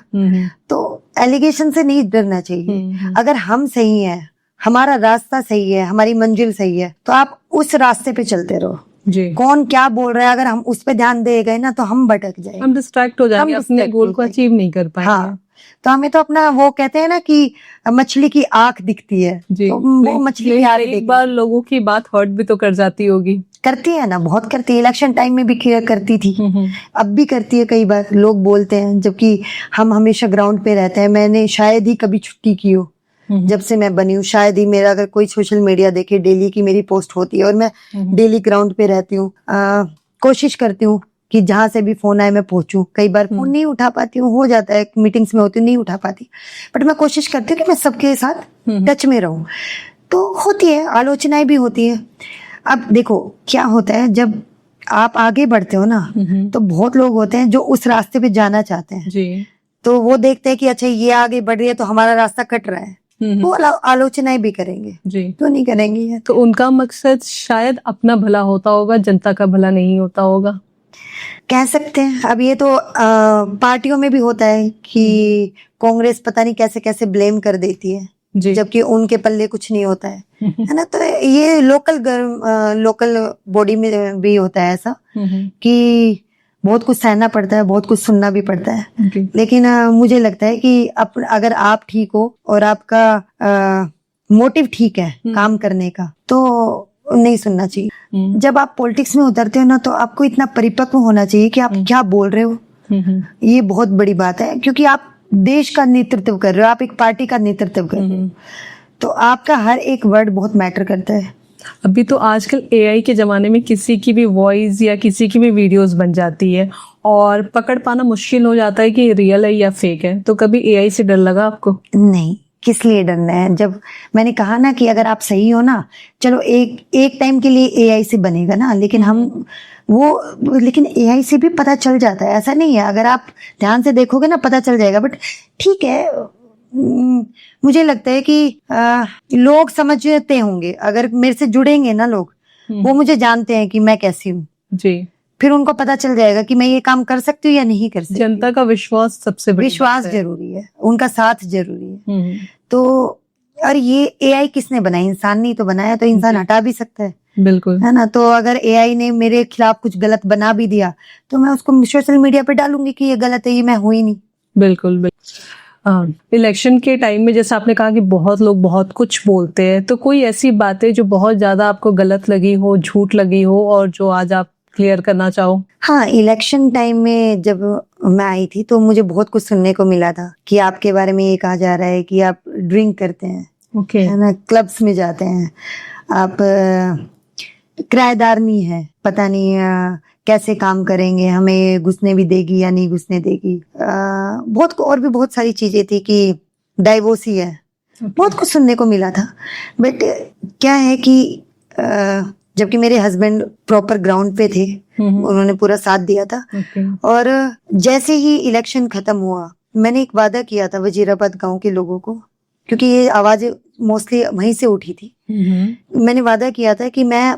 तो एलिगेशन से नहीं डरना चाहिए। अगर हम सही हैं, हमारा रास्ता सही है, हमारी मंजिल सही है, तो आप उस रास्ते पे चलते रहो। जी। कौन क्या बोल रहा है, अगर हम उस पे ध्यान दे गए ना तो हम भटक जाएंगे, हम डिस्ट्रैक्ट हो जाएंगे, अपने गोल को अचीव नहीं कर पाएंगे। हाँ, तो हमें तो अपना, वो कहते हैं ना कि मछली की आंख दिखती है, जी। तो वो मछली की आंख एक बार लोगों की बात हर्ट भी तो कर जाती होगी। करती है ना, बहुत करती है। इलेक्शन टाइम में भी करती थी, अब भी करती है। कई बार लोग बोलते हैं, जबकि हम हमेशा ग्राउंड पे रहते हैं। मैंने शायद ही कभी छुट्टी की हो जब से मैं बनी हूँ, शायद ही। मेरा अगर कोई सोशल मीडिया देखे, डेली की मेरी पोस्ट होती है और मैं डेली ग्राउंड पे रहती हूँ। कोशिश करती हूँ कि जहां से भी फोन आए मैं पहुंचूं। कई बार फोन नहीं उठा पाती हूँ, हो जाता है, मीटिंग्स में होती हूँ, नहीं उठा पाती, बट मैं कोशिश करती हूँ कि मैं सबके साथ टच में रहूं। तो होती है, आलोचनाएं भी होती है। अब देखो क्या होता है, जब आप आगे बढ़ते हो ना, तो बहुत लोग होते हैं जो उस रास्ते पे जाना चाहते हैं जी। तो वो देखते हैं कि अच्छा ये आगे बढ़ रही है तो हमारा रास्ता कट रहा है, वो आलोचनाएं भी करेंगे जी। तो नहीं करेंगे, तो उनका मकसद शायद अपना भला होता होगा, जनता का भला नहीं होता होगा, कह सकते हैं। अब ये तो पार्टियों में भी होता है कि कांग्रेस पता नहीं कैसे कैसे ब्लेम कर देती है, जबकि उनके पल्ले कुछ नहीं होता है ना। तो ये लोकल बॉडी में भी होता है ऐसा कि बहुत कुछ सहना पड़ता है, बहुत कुछ सुनना भी पड़ता है। लेकिन मुझे लगता है कि अगर आप ठीक हो और आपका मोटिव ठीक है काम करने का, तो नहीं सुनना चाहिए। जब आप पॉलिटिक्स में उतरते हो ना, तो आपको इतना परिपक्व होना चाहिए कि आप क्या बोल रहे हो। ये बहुत बड़ी बात है, क्योंकि आप देश का नेतृत्व कर रहे हो, आप एक पार्टी का नेतृत्व कर रहे हो, तो आपका हर एक वर्ड बहुत मैटर करता है। अभी तो आजकल एआई के जमाने में किसी की भी वॉइस या किसी की भी वीडियोस बन जाती है और पकड़ पाना मुश्किल हो जाता है कि रियल है या फेक है। तो कभी एआई से डर लगा आपको? नहीं, किस लिए डरना है। जब मैंने कहा ना कि अगर आप सही हो ना, चलो एक टाइम के लिए एआई से बनेगा ना, लेकिन लेकिन एआई से भी पता चल जाता है, ऐसा नहीं है। अगर आप ध्यान से देखोगे ना पता चल जाएगा। बट ठीक है, मुझे लगता है कि लोग समझते होंगे, अगर मेरे से जुड़ेंगे ना लोग, वो मुझे जानते हैं कि मैं कैसी हूँ जी, फिर उनको पता चल जाएगा कि मैं ये काम कर सकती हूँ या नहीं कर सकती। जनता का विश्वास सबसे बड़ी विश्वास जरूरी है, उनका साथ जरूरी है। तो और ये एआई किसने बनाया? इंसान नहीं तो बनाया, तो इंसान हटा भी सकता है, बिल्कुल, है ना। तो अगर एआई ने मेरे खिलाफ कुछ गलत बना भी दिया, तो मैं उसको सोशल मीडिया पे डालूंगी कि ये गलत है, ये मैं हुई नहीं। बिल्कुल बिल्कुल। इलेक्शन के टाइम में जैसे आपने कहा कि बहुत लोग बहुत कुछ बोलते हैं, तो कोई ऐसी बातें जो बहुत ज्यादा आपको गलत लगी हो, झूठ लगी हो, और जो आज आप क्लियर करना चाहो? हाँ, इलेक्शन टाइम में जब मैं आई थी तो मुझे बहुत कुछ सुनने को मिला था कि आपके बारे में ये कहा जा रहा है कि आप ड्रिंक करते हैं, है ना, क्लब्स में जाते हैं, आप किराएदार नहीं है, पता नहीं कैसे काम करेंगे, हमें घुसने भी देगी या नहीं घुसने देगी। बहुत और भी बहुत सारी चीजें थी कि डाइवोर्स ही है, बहुत कुछ सुनने को मिला था। बट क्या है कि जबकि मेरे हस्बैंड प्रॉपर ग्राउंड पे थे, उन्होंने पूरा साथ दिया था। और जैसे ही इलेक्शन खत्म हुआ, मैंने एक वादा किया था वजीराबाद गांव के लोगों को, क्योंकि ये आवाज मोस्टली वहीं से उठी थी। मैंने वादा किया था कि मैं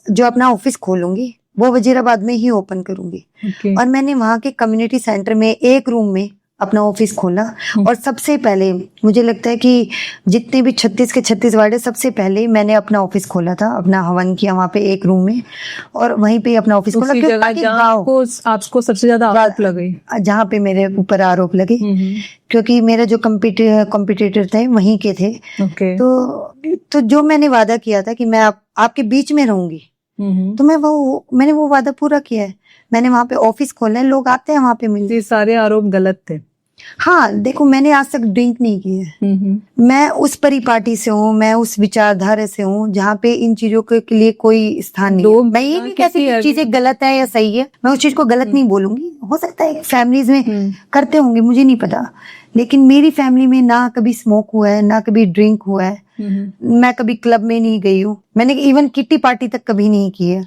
जो अपना ऑफिस खोलूंगी वो वजीराबाद में ही ओपन करूंगी। और मैंने वहां के कम्युनिटी सेंटर में एक रूम में अपना ऑफिस खोला। और सबसे पहले मुझे लगता है कि जितने भी 36 के 36 वार्ड है, सबसे पहले मैंने अपना ऑफिस खोला था, अपना हवन किया वहां पे एक रूम में, और वहीं पे अपना ऑफिस खोला। आपको सबसे ज्यादा आरोप लगे, जहाँ पे मेरे ऊपर आरोप लगे, क्योंकि मेरा जो कॉम्पिटिटर थे वहीं के थे। तो जो मैंने वादा किया था कि मैं आपके बीच में रहूंगी, तो मैंने वो वादा पूरा किया है। मैंने वहां पे ऑफिस खोला है, लोग आते हैं वहां पे मिलते। ये सारे आरोप गलत थे। हाँ, देखो मैंने आज तक ड्रिंक नहीं की है। मैं उस परिपाटी से हूँ, मैं उस विचारधारा से हूँ जहाँ पे इन चीजों के लिए कोई स्थान नहीं है। मैं ये नहीं कहती कि चीजें गलत है या सही है, मैं उस चीज को गलत नहीं बोलूंगी। हो सकता है फैमिलीज में करते होंगे, मुझे नहीं पता, लेकिन मेरी फैमिली में ना कभी स्मोक हुआ है, ना कभी ड्रिंक हुआ है। मैं कभी क्लब में नहीं गई हूँ, मैंने इवन किट्टी पार्टी तक कभी नहीं की है।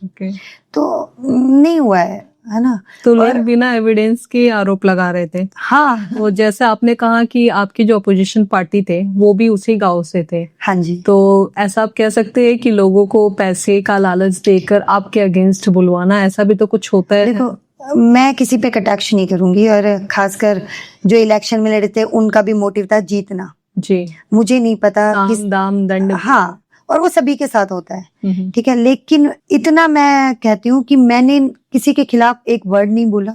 तो नहीं हुआ है ना। तो लोग बिना एविडेंस के आरोप लगा रहे थे। हाँ, वो जैसे आपने कहा कि आपकी जो अपोजिशन पार्टी थे वो भी उसी गांव से थे। हाँ जी। तो ऐसा आप कह सकते हैं कि लोगों को पैसे का लालच देकर आपके अगेंस्ट बुलवाना, ऐसा भी तो कुछ होता है। देखो, मैं किसी पे कटाक्ष नहीं करूंगी, और खासकर जो इलेक्शन में लड़े थे उनका भी मोटिव था जीतना जी। मुझे नहीं पता दाम दंड। हाँ, और वो सभी के साथ होता है, ठीक है। लेकिन इतना मैं कहती हूँ कि मैंने किसी के खिलाफ एक वर्ड नहीं बोला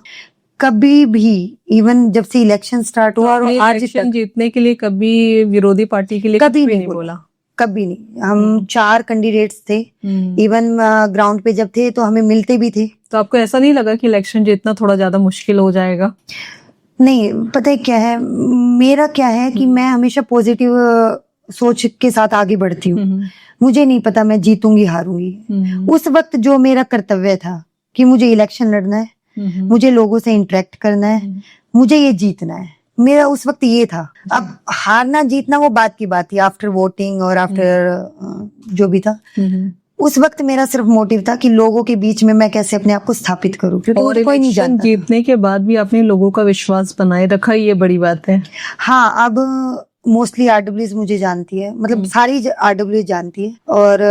कभी भी। इवन जब से इलेक्शन स्टार्ट हुआ और आज तक जीतने के लिए कभी विरोधी पार्टी के लिए कभी नहीं बोला, कभी नहीं। हम 4 कैंडिडेट्स थे, इवन ग्राउंड पे जब थे तो हमें मिलते भी थे। तो आपको ऐसा नहीं लगा कि इलेक्शन जीतना थोड़ा ज्यादा मुश्किल हो जाएगा? नहीं, पता है क्या है, मेरा क्या है कि मैं हमेशा पॉजिटिव सोच के साथ आगे बढ़ती हूँ। मुझे नहीं पता मैं जीतूंगी हारूंगी। उस वक्त जो मेरा कर्तव्य था कि मुझे इलेक्शन लड़ना है, मुझे लोगों से इंटरेक्ट करना है, मुझे ये जीतना है, मेरा उस वक्त ये था। अब हारना जीतना वो बात की बात थी, आफ्टर वोटिंग और आफ्टर जो भी था। उस वक्त मेरा सिर्फ मोटिव था कि लोगों के बीच में मैं कैसे अपने आप को स्थापित करूं, क्योंकि कोई नहीं जानता। जीतने के बाद भी आपने लोगों का विश्वास बनाए रखा, ये बड़ी बात है। हाँ, अब मोस्टली आरडब्ल्यूज मुझे जानती है, मतलब सारी आरडब्ल्यूज जानती है, और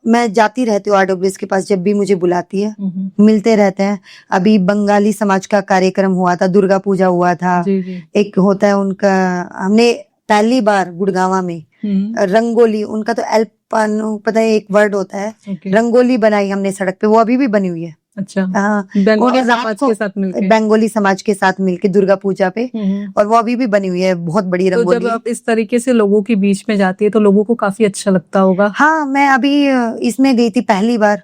मैं जाती रहती हूँ आरडब्ल्यूज के पास जब भी मुझे बुलाती है, मिलते रहते हैं। अभी बंगाली समाज का कार्यक्रम हुआ था, दुर्गा पूजा हुआ था। एक होता है उनका, हमने पहली बार गुड़गांव में रंगोली, उनका तो एल्पानो पता है एक वर्ड होता है, रंगोली बनाई हमने सड़क पे, वो अभी भी बनी हुई है। अच्छा, बंगाली समाज के साथ मिलके, बंगाली समाज के साथ मिलके दुर्गा पूजा पे, और वो अभी भी बनी हुई है, बहुत बड़ी रंगोली। तो जब आप इस तरीके से लोगों के बीच में जाती है तो लोगों को काफी अच्छा लगता होगा। हाँ, मैं अभी इसमें गई थी पहली बार,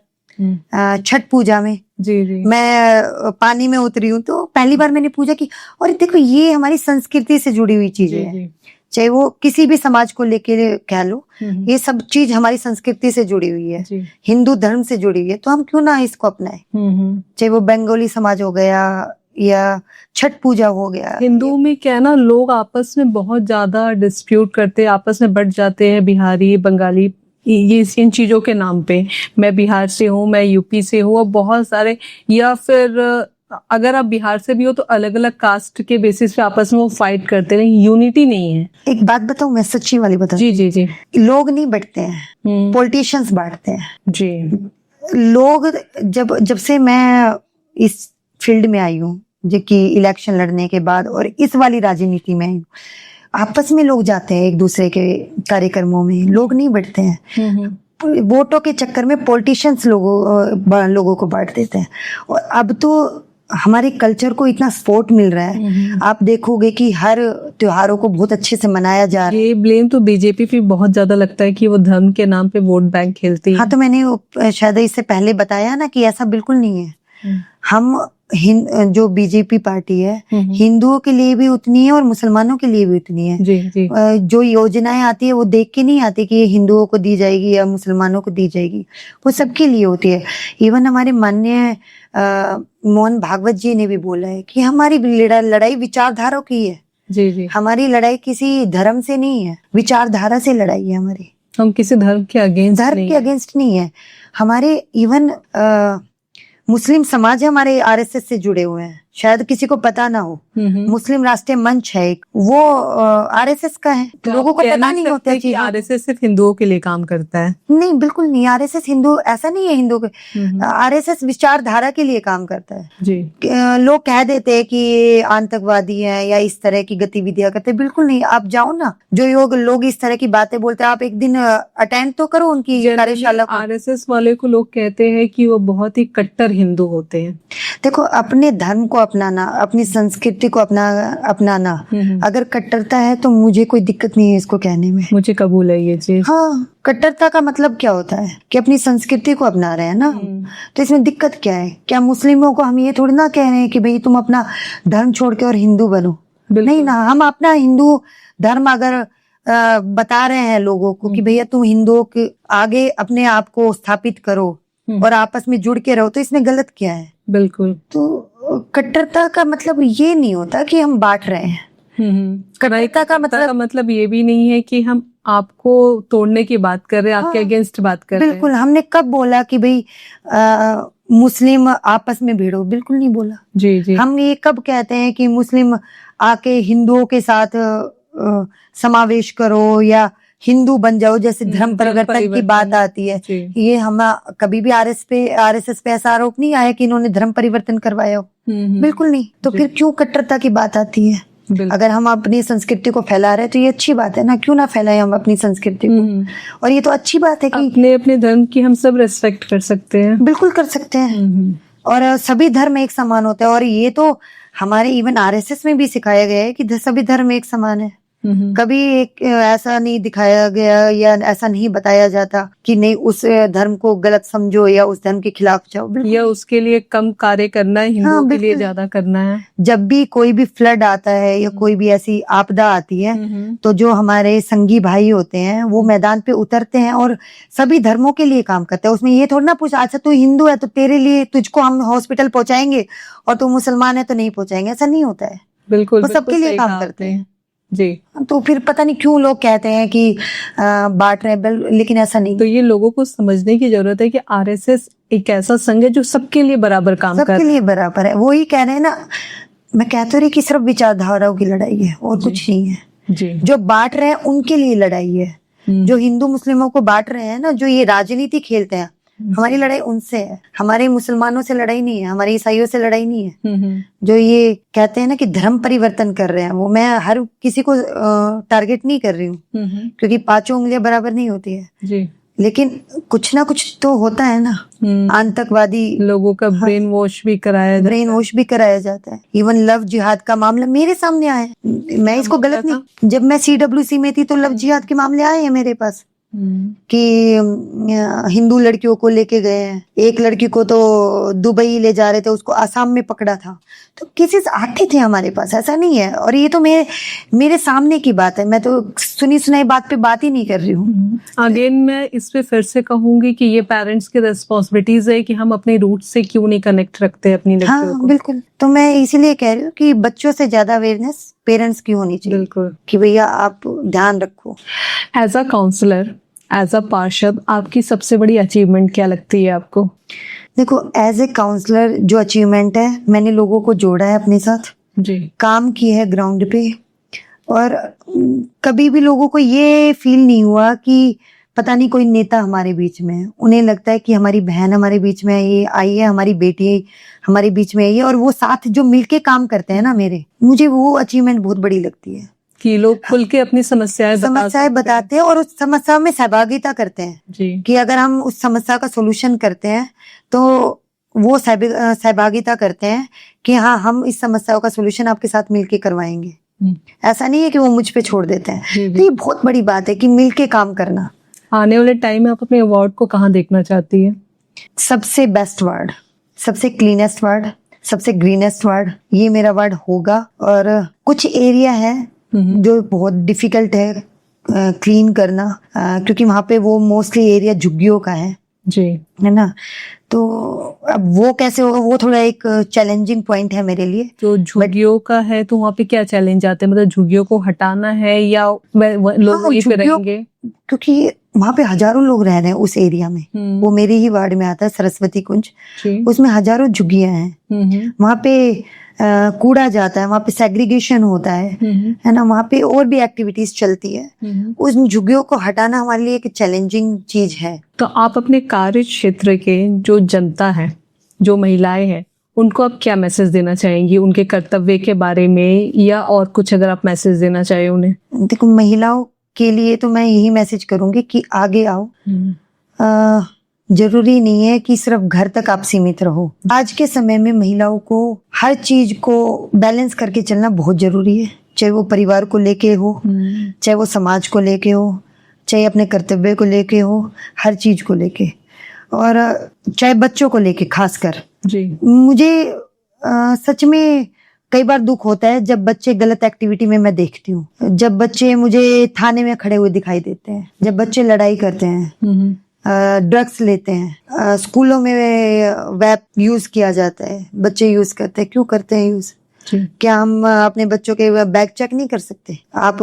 छठ पूजा में। जी। मैं पानी में उतरी हूँ तो पहली बार मैंने पूजा की, और देखो ये हमारी संस्कृति से जुड़ी हुई चीजें हैं, चाहे वो किसी भी समाज को लेके कह लो, ये सब चीज हमारी संस्कृति से जुड़ी हुई है, हिंदू धर्म से जुड़ी हुई है, तो हम क्यों ना इसको अपनाएं। चाहे वो बंगाली समाज हो गया या छठ पूजा हो गया। हिंदू में क्या है ना, लोग आपस में बहुत ज्यादा डिस्प्यूट करते हैं, आपस में बढ़ जाते हैं, बिहारी बंगाली ये इन चीजों के नाम पे। मैं बिहार से हूँ, मैं यूपी से हूँ, और बहुत सारे, या फिर अगर आप बिहार से भी हो तो अलग अलग कास्ट के बेसिस पे आपस में वो फाइट करते हैं, यूनिटी नहीं है। एक बात बताऊं, मैं सच्ची वाली बताऊं। जी जी जी। लोग नहीं बढ़ते हैं, पॉलिटिशियंस बांटते हैं जी। लोग जब से मैं इस फील्ड में आई हूँ, जो कि इलेक्शन लड़ने के बाद और इस वाली राजनीति में आई हूँ, आपस में लोग जाते हैं एक दूसरे के कार्यक्रमों में, लोग नहीं बढ़ते हैं। वोटों के चक्कर में पॉलिटिशियंस लोगों को बांट देते हैं। और अब तो हमारे कल्चर को इतना सपोर्ट मिल रहा है, आप देखोगे कि हर त्योहारों को बहुत अच्छे से मनाया जा रहा है। ये ब्लेम तो बीजेपी पे बहुत ज्यादा लगता है कि वो धर्म के नाम पे वोट बैंक खेलती है। हाँ, तो मैंने शायद इससे पहले बताया ना कि ऐसा बिल्कुल नहीं है। हम जो बीजेपी पार्टी है, हिंदुओं के लिए भी उतनी है और मुसलमानों के लिए भी उतनी है। जी, जी। जो योजनाएं आती है वो देख के नहीं आती कि ये हिंदुओं को दी जाएगी या मुसलमानों को दी जाएगी, वो सबके लिए होती है। इवन हमारे माननीय मोहन भागवत जी ने भी बोला है कि हमारी लड़ाई विचारधारा की है। जी जी। हमारी लड़ाई किसी धर्म से नहीं है, विचारधारा से लड़ाई है हमारी। हम किसी धर्म के अगेंस्ट नहीं है। हमारे इवन मुस्लिम समाज है हमारे आरएसएस से जुड़े हुए हैं, शायद किसी को पता ना हो। मुस्लिम राष्ट्रीय मंच है एक, वो आरएसएस का है। तो लोगों को पता नहीं होता कि आरएसएस सिर्फ हिंदुओं के लिए काम करता है। नहीं, बिल्कुल नहीं। आरएसएस हिंदू ऐसा नहीं है, हिंदू के आरएसएस विचारधारा के लिए काम करता है जी। लोग कह देते हैं कि आतंकवादी है या इस तरह की गतिविधियां करते हैं, बिल्कुल नहीं। आप जाओ ना, जो लोग इस तरह की बातें बोलते हैं, आप एक दिन अटेंड तो करो उनकी कार्यशाला। आरएसएस वाले को लोग कहते हैं कि वो बहुत ही कट्टर हिंदू होते हैं। देखो, अपने धर्म को अपनाना, अपनी संस्कृति को अपनाना अगर कट्टरता है तो मुझे कोई दिक्कत नहीं है इसको कहने में। मुझे कबूल है ये चीज। हाँ, कट्टरता का मतलब क्या होता है कि अपनी संस्कृति को अपना रहे हैं ना, तो इसमें दिक्कत क्या है? क्या मुस्लिमों को हम ये थोड़ी ना कह रहे हैं कि भाई तुम अपना धर्म छोड़ के और हिंदू बनो? नहीं ना, हम अपना हिंदू धर्म अगर बता रहे हैं लोगों को कि भैया तुम हिंदुओं के आगे अपने आप को स्थापित करो और आपस में जुड़ के रहो, तो इसमें गलत क्या है? बिल्कुल। तो कट्टरता का मतलब ये नहीं होता कि हम बांट रहे हैं। कट्टरता का मतलब ये भी नहीं है कि हम आपको तोड़ने की बात कर रहे हैं, आपके अगेंस्ट बात कर रहे हैं। बिल्कुल। हमने कब बोला कि भाई मुस्लिम आपस में भिड़ो? बिल्कुल नहीं बोला। जी जी। हम ये कब कहते हैं कि मुस्लिम आके हिंदुओं के साथ समावेश करो या हिंदू बन जाओ, जैसे धर्म परिवर्तन की बात आती है? ये हम कभी भी आरएसएस पे ऐसा आरोप नहीं आया कि इन्होंने धर्म परिवर्तन करवाया हो। बिल्कुल नहीं। तो फिर क्यों कट्टरता की बात आती है? अगर हम अपनी संस्कृति को फैला रहे हैं तो ये अच्छी बात है ना, क्यों ना फैलाएं हम अपनी संस्कृति को? और ये तो अच्छी बात है कि अपने धर्म की हम सब रेस्पेक्ट कर सकते हैं। बिल्कुल कर सकते हैं। और सभी धर्म एक समान होते हैं, और ये तो हमारे इवन आरएसएस में भी सिखाया गया है कि सभी धर्म एक समान है। कभी एक ऐसा नहीं दिखाया गया या ऐसा नहीं बताया जाता कि नहीं उस धर्म को गलत समझो या उस धर्म के खिलाफ जाओ, या उसके लिए कम कार्य करना है, हिंदुओं के लिए ज्यादा करना है। जब भी कोई भी फ्लड आता है या कोई भी ऐसी आपदा आती है तो जो हमारे संगी भाई होते हैं वो मैदान पे उतरते हैं और सभी धर्मों के लिए काम करते हैं। उसमें ये थोड़ा ना पूछा अच्छा तू हिंदू है तो तेरे लिए तुझको हम हॉस्पिटल पहुंचाएंगे और तू मुसलमान है तो नहीं पहुंचाएंगे, ऐसा नहीं होता है। बिल्कुल, वो सबके लिए काम करते हैं जी। तो फिर पता नहीं क्यों लोग कहते हैं कि बांट रहे हैं, लेकिन ऐसा नहीं। तो ये लोगों को समझने की जरूरत है कि आरएसएस एक ऐसा संघ है जो सबके लिए बराबर काम कर रहा है। सबके लिए बराबर है। वो ही कह रहे हैं ना, मैं कह तो रही कि सिर्फ विचारधाराओं की लड़ाई है और कुछ नहीं है जी। जो बांट रहे हैं उनके लिए लड़ाई है। जो हिंदू मुस्लिमों को बांट रहे हैं ना, जो ये राजनीति खेलते हैं, हमारी लड़ाई उनसे है। हमारे मुसलमानों से लड़ाई नहीं है, हमारे ईसाइयों से लड़ाई नहीं है। जो ये कहते हैं ना कि धर्म परिवर्तन कर रहे हैं, वो मैं हर किसी को टारगेट नहीं कर रही हूँ क्योंकि पांचों उंगलियां बराबर नहीं होती है जी। लेकिन कुछ ना कुछ तो होता है ना। आतंकवादी लोगों का ब्रेन वॉश भी कराया जाता है। इवन लव जिहाद का मामला मेरे सामने आया है, मैं इसको गलत नहीं। जब मैं CWC में थी तो लव जिहाद के मामले आए हैं मेरे पास कि हिंदू लड़कियों को लेके गए हैं। एक लड़की को तो दुबई ले जा रहे थे, उसको आसाम में पकड़ा था। तो केसेस आते थे हमारे पास, ऐसा नहीं है। और ये तो मेरे सामने की बात है, मैं तो सुनी सुनाई बात पे बात ही नहीं कर रही हूँ। अगेन मैं इस पे फिर से कहूंगी कि ये पेरेंट्स की रिस्पॉन्सिबिलिटीज है कि हम अपने रूट से क्यों नहीं कनेक्ट रखते अपनी लड़कियों को। बिल्कुल। तो मैं इसीलिए कह रही हूँ कि बच्चों से ज्यादा अवेयरनेस पेरेंट्स की होनी चाहिए। बिल्कुल कि भैया आप ध्यान रखो। As a councillor, as a पार्षद, आपकी सबसे बड़ी अचीवमेंट क्या लगती है आपको? देखो, एज ए काउंसलर जो अचीवमेंट है, मैंने लोगों को जोड़ा है अपने साथ जी, काम की है ग्राउंड पे। और कभी भी लोगों को ये फील नहीं हुआ कि पता नहीं कोई नेता हमारे बीच में है। उन्हें लगता है कि हमारी बहन हमारे बीच में आई है, हमारी बेटी हमारे बीच में आई है, और वो साथ जो मिलके काम करते हैं ना, मुझे वो अचीवमेंट बहुत बड़ी लगती है कि लोग खुल के अपनी समस्याएं बताते हैं और उस समस्या में सहभागिता करते हैं जी। कि अगर हम उस समस्या का सोल्यूशन करते हैं तो वो सहभागिता करते हैं कि हाँ हम इस समस्या का सोल्यूशन आपके साथ मिलके करवाएंगे। ऐसा नहीं है कि वो मुझ पे छोड़ देते हैं। तो ये बहुत बड़ी बात है कि मिलके काम करना। आने वाले टाइम में आप अपने अवार्ड को कहाँ देखना चाहती है? सबसे बेस्ट वार्ड, सबसे क्लीनेस्ट वार्ड, सबसे ग्रीनेस्ट वार्ड, ये मेरा वार्ड होगा। और कुछ एरिया है जो बहुत डिफिकल्ट है क्लीन करना, क्योंकि वहाँ पे वो मोस्टली एरिया झुग्गियों का है जी। है ना। तो अब वो कैसे होगा, वो थोड़ा एक चैलेंजिंग पॉइंट है मेरे लिए। जो झुग्गियों का है तो वहाँ पे क्या चैलेंज आते हैं, मतलब झुग्गियों को हटाना है या लोग हाँ, वहीं पे झुग्गियों- रहेंगे? क्योंकि वहाँ पे हजारों लोग रह रहे हैं उस एरिया में। वो मेरे ही वार्ड में आता है, सरस्वती कुंज। जी। उसमें हजारों झुग्गियां हैं। वहाँ पे कूड़ा जाता है, वहाँ पे सेग्रीगेशन होता है ना। वहाँ पे और भी एक्टिविटीज चलती है। उस झुग्गियों को हटाना हमारे लिए एक चैलेंजिंग चीज है। तो आप अपने कार्य क्षेत्र के जो जनता है, जो महिलाएं हैं, उनको आप क्या मैसेज देना चाहेंगी उनके कर्तव्य के बारे में, या और कुछ अगर आप मैसेज देना चाहें उन्हें? देखो, महिलाओं के लिए तो मैं यही मैसेज करूंगी कि आगे आओ। जरूरी नहीं है कि सिर्फ घर तक आप सीमित रहो। आज के समय में महिलाओं को हर चीज को बैलेंस करके चलना बहुत जरूरी है, चाहे वो परिवार को लेके हो, चाहे वो समाज को लेके हो, चाहे अपने कर्तव्य को लेके हो, हर चीज को लेके, और चाहे बच्चों को लेके खासकर। जी। मुझे सच में कई बार दुख होता है जब बच्चे गलत एक्टिविटी में मैं देखती हूँ, जब बच्चे मुझे थाने में खड़े हुए दिखाई देते हैं, जब बच्चे लड़ाई करते हैं, ड्रग्स लेते हैं, स्कूलों में वैप यूज किया जाता है, बच्चे यूज करते हैं। क्यों करते हैं यूज? क्या हम अपने बच्चों के बैग चेक नहीं कर सकते? आप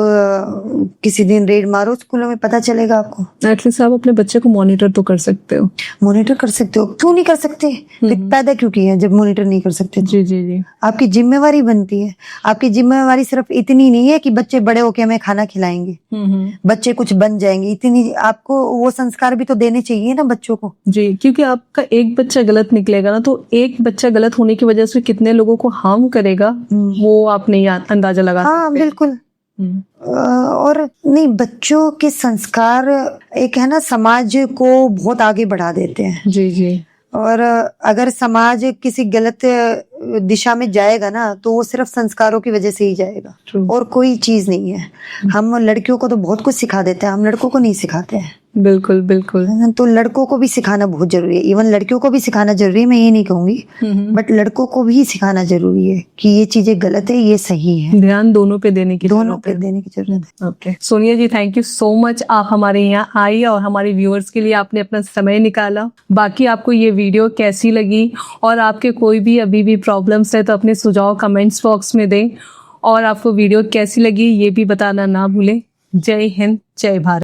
किसी दिन रेड मारो स्कूलों में, पता चलेगा आपको। एटलीस्ट आप अपने बच्चे को मॉनिटर तो कर सकते हो। मॉनिटर कर सकते हो, क्यों नहीं कर सकते? पैदा क्यों किया है जब मॉनिटर नहीं कर सकते? जी जी जी। आपकी जिम्मेवारी बनती है। आपकी जिम्मेवारी सिर्फ इतनी नहीं है कि बच्चे बड़े होके हमें खाना खिलाएंगे, बच्चे कुछ बन जाएंगे, इतनी आपको वो संस्कार भी तो देने चाहिए ना बच्चों को। जी, क्योंकि आपका एक बच्चा गलत निकलेगा ना, तो एक बच्चा गलत होने की वजह से कितने लोगों को हार्म करेगा वो आप नहीं अंदाजा लगा सकते। हाँ बिल्कुल। और नहीं, बच्चों के संस्कार एक है ना, समाज को बहुत आगे बढ़ा देते हैं। जी जी। और अगर समाज किसी गलत दिशा में जाएगा ना, तो वो सिर्फ संस्कारों की वजह से ही जाएगा। और कोई चीज नहीं है। हम लड़कियों को तो बहुत कुछ सिखा देते हैं, हम लड़कों को नहीं सिखाते हैं। बिल्कुल बिल्कुल। तो लड़कों को भी सिखाना बहुत जरूरी है। इवन लड़कियों को भी सिखाना जरूरी है, मैं ये नहीं कहूंगी, बट लड़कों को भी सिखाना जरूरी है कि ये चीजें गलत है, ये सही है। ध्यान दोनों पे देने की जरूरत है। Okay Sonia ji, thank you so much, आप हमारे यहाँ आई और हमारे व्यूअर्स के लिए आपने अपना समय निकाला। बाकी आपको ये वीडियो कैसी लगी, और आपके कोई भी अभी भी प्रॉब्लम्स है तो अपने सुझाव कमेंट्स बॉक्स में दें, और आपको वीडियो कैसी लगी ये भी बताना ना भूलें। जय हिंद, जय भारत।